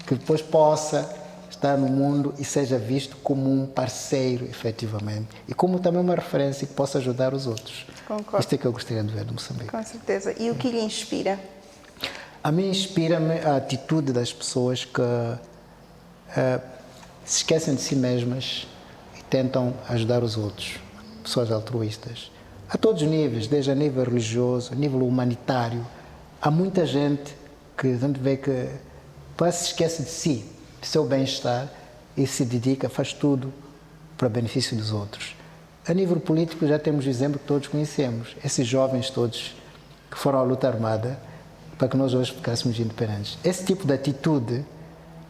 que depois possa estar no mundo e seja visto como um parceiro, efetivamente. E como também uma referência que possa ajudar os outros. Concordo. Isto é que eu gostaria de ver do Moçambique. Com certeza. E o que lhe inspira? A mim inspira-me a atitude das pessoas que se esquecem de si mesmas e tentam ajudar os outros. Pessoas altruístas. A todos os níveis, desde a nível religioso, a nível humanitário. Há muita gente que a gente vê que quase se esquece de si, de seu bem-estar e se dedica, faz tudo para benefício dos outros. A nível político já temos o exemplo que todos conhecemos. Esses jovens todos que foram à luta armada para que nós hoje ficássemos independentes. Esse tipo de atitude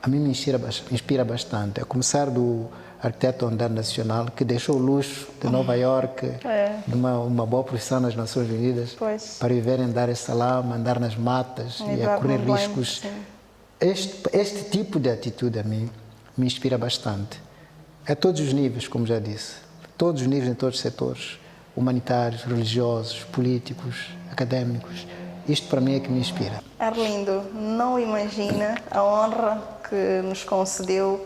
a mim me inspira bastante. A começar do arquiteto Andar Nacional, que deixou o luxo de Nova Iorque, de uma boa profissão nas Nações Unidas, para viver em Dar es Salaam, andar nas matas e a correr riscos. Este tipo de atitude a mim me inspira bastante. A todos os níveis, como já disse. todos os níveis, em todos os setores, humanitários, religiosos, políticos, académicos. Isto para mim é que me inspira. Arlindo, não imagina a honra que nos concedeu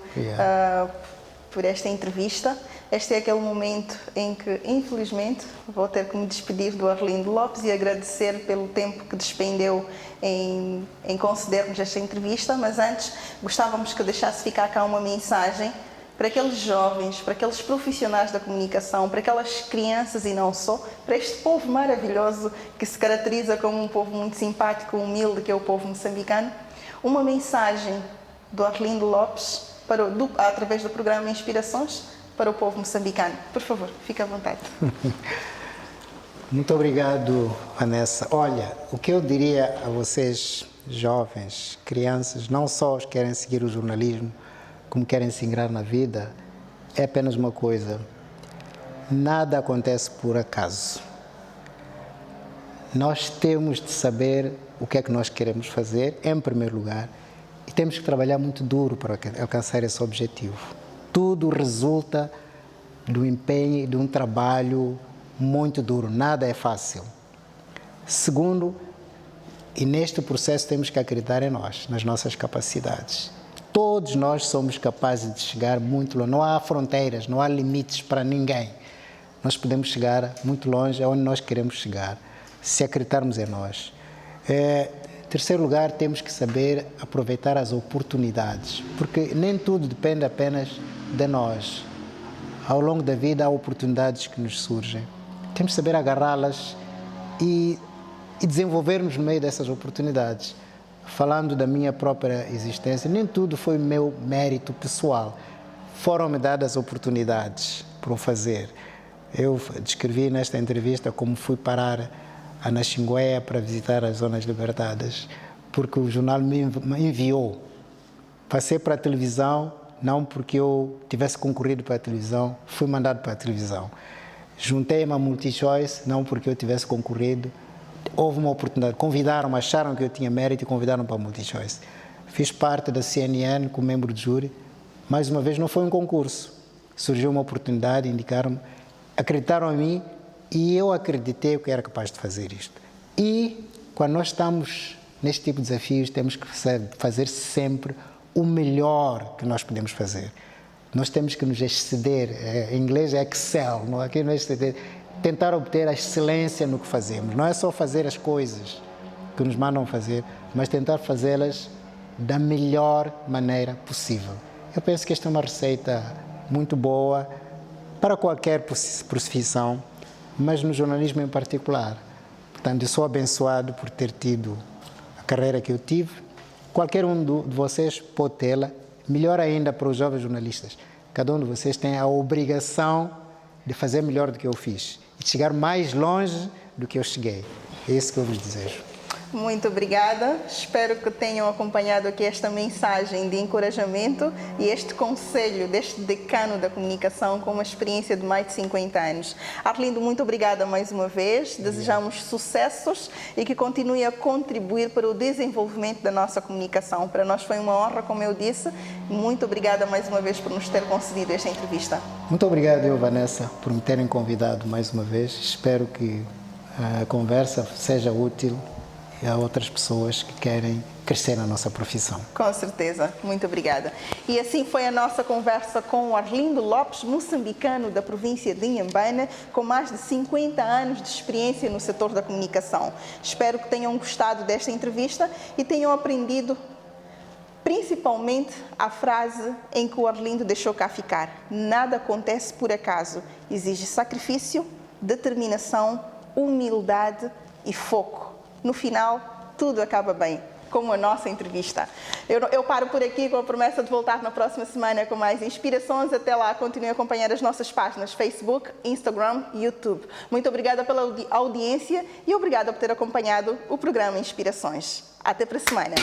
por esta entrevista. Este é aquele momento em que, infelizmente, vou ter que me despedir do Arlindo Lopes e agradecer pelo tempo que despendeu em conceder-nos esta entrevista, mas antes gostávamos que deixasse ficar cá uma mensagem para aqueles jovens, para aqueles profissionais da comunicação, para aquelas crianças e não só, para este povo maravilhoso que se caracteriza como um povo muito simpático, humilde, que é o povo moçambicano. Uma mensagem do Arlindo Lopes, através do programa Inspirações, para o povo moçambicano. Por favor, fique à vontade. Muito obrigado, Vanessa. Olha, o que eu diria a vocês, jovens, crianças, não só os que querem seguir o jornalismo, como querem se ingrar na vida, é apenas uma coisa: nada acontece por acaso. Nós temos de saber o que é que nós queremos fazer, em primeiro lugar, e temos que trabalhar muito duro para alcançar esse objetivo. Tudo resulta do empenho e de um trabalho muito duro, nada é fácil. Segundo, e neste processo temos que acreditar em nós, nas nossas capacidades. Todos nós somos capazes de chegar muito longe. Não há fronteiras, não há limites para ninguém. Nós podemos chegar muito longe aonde nós queremos chegar, se acreditarmos em nós. Em terceiro lugar, temos que saber aproveitar as oportunidades, porque nem tudo depende apenas de nós. Ao longo da vida há oportunidades que nos surgem. Temos que saber agarrá-las e desenvolver-nos no meio dessas oportunidades. Falando da minha própria existência, nem tudo foi meu mérito pessoal. Foram-me dadas oportunidades para o fazer. Eu descrevi nesta entrevista como fui parar a Naxinguéia para visitar as zonas libertadas, porque o jornal me enviou. Passei para a televisão, não porque eu tivesse concorrido para a televisão, fui mandado para a televisão. Juntei-me a MultiChoice, não porque eu tivesse concorrido, houve uma oportunidade, convidaram-me, acharam que eu tinha mérito e convidaram-me para a MultiChoice. Fiz parte da CNN como membro de júri. Mais uma vez, não foi um concurso. Surgiu uma oportunidade, indicaram-me, acreditaram em mim e eu acreditei que era capaz de fazer isto. E quando nós estamos neste tipo de desafios, temos que fazer sempre o melhor que nós podemos fazer. Nós temos que nos exceder, em inglês é excel, não? Aqui não é exceder, tentar obter a excelência no que fazemos. Não é só fazer as coisas que nos mandam fazer, mas tentar fazê-las da melhor maneira possível. Eu penso que esta é uma receita muito boa para qualquer profissão, mas no jornalismo em particular. Portanto, eu sou abençoado por ter tido a carreira que eu tive. Qualquer um de vocês pode tê-la. Melhor ainda para os jovens jornalistas. Cada um de vocês tem a obrigação de fazer melhor do que eu fiz e de chegar mais longe do que eu cheguei. É isso que eu vos desejo. Muito obrigada. Espero que tenham acompanhado aqui esta mensagem de encorajamento e este conselho deste decano da comunicação com uma experiência de mais de 50 anos. Arlindo, muito obrigada mais uma vez. Desejamos sucessos e que continue a contribuir para o desenvolvimento da nossa comunicação. Para nós foi uma honra, como eu disse. Muito obrigada mais uma vez por nos ter concedido esta entrevista. Muito obrigado, eu, Vanessa, por me terem convidado mais uma vez. Espero que a conversa seja útil a outras pessoas que querem crescer na nossa profissão. Com certeza. Muito obrigada. E assim foi a nossa conversa com o Arlindo Lopes, moçambicano da província de Inhambane, com mais de 50 anos de experiência no setor da comunicação. Espero que tenham gostado desta entrevista e tenham aprendido principalmente a frase em que o Arlindo deixou cá ficar. Nada acontece por acaso. Exige sacrifício, determinação, humildade e foco. No final, tudo acaba bem, como a nossa entrevista. Eu paro por aqui com a promessa de voltar na próxima semana com mais inspirações. Até lá, continue a acompanhar as nossas páginas Facebook, Instagram e YouTube. Muito obrigada pela audiência e obrigada por ter acompanhado o programa Inspirações. Até para a semana.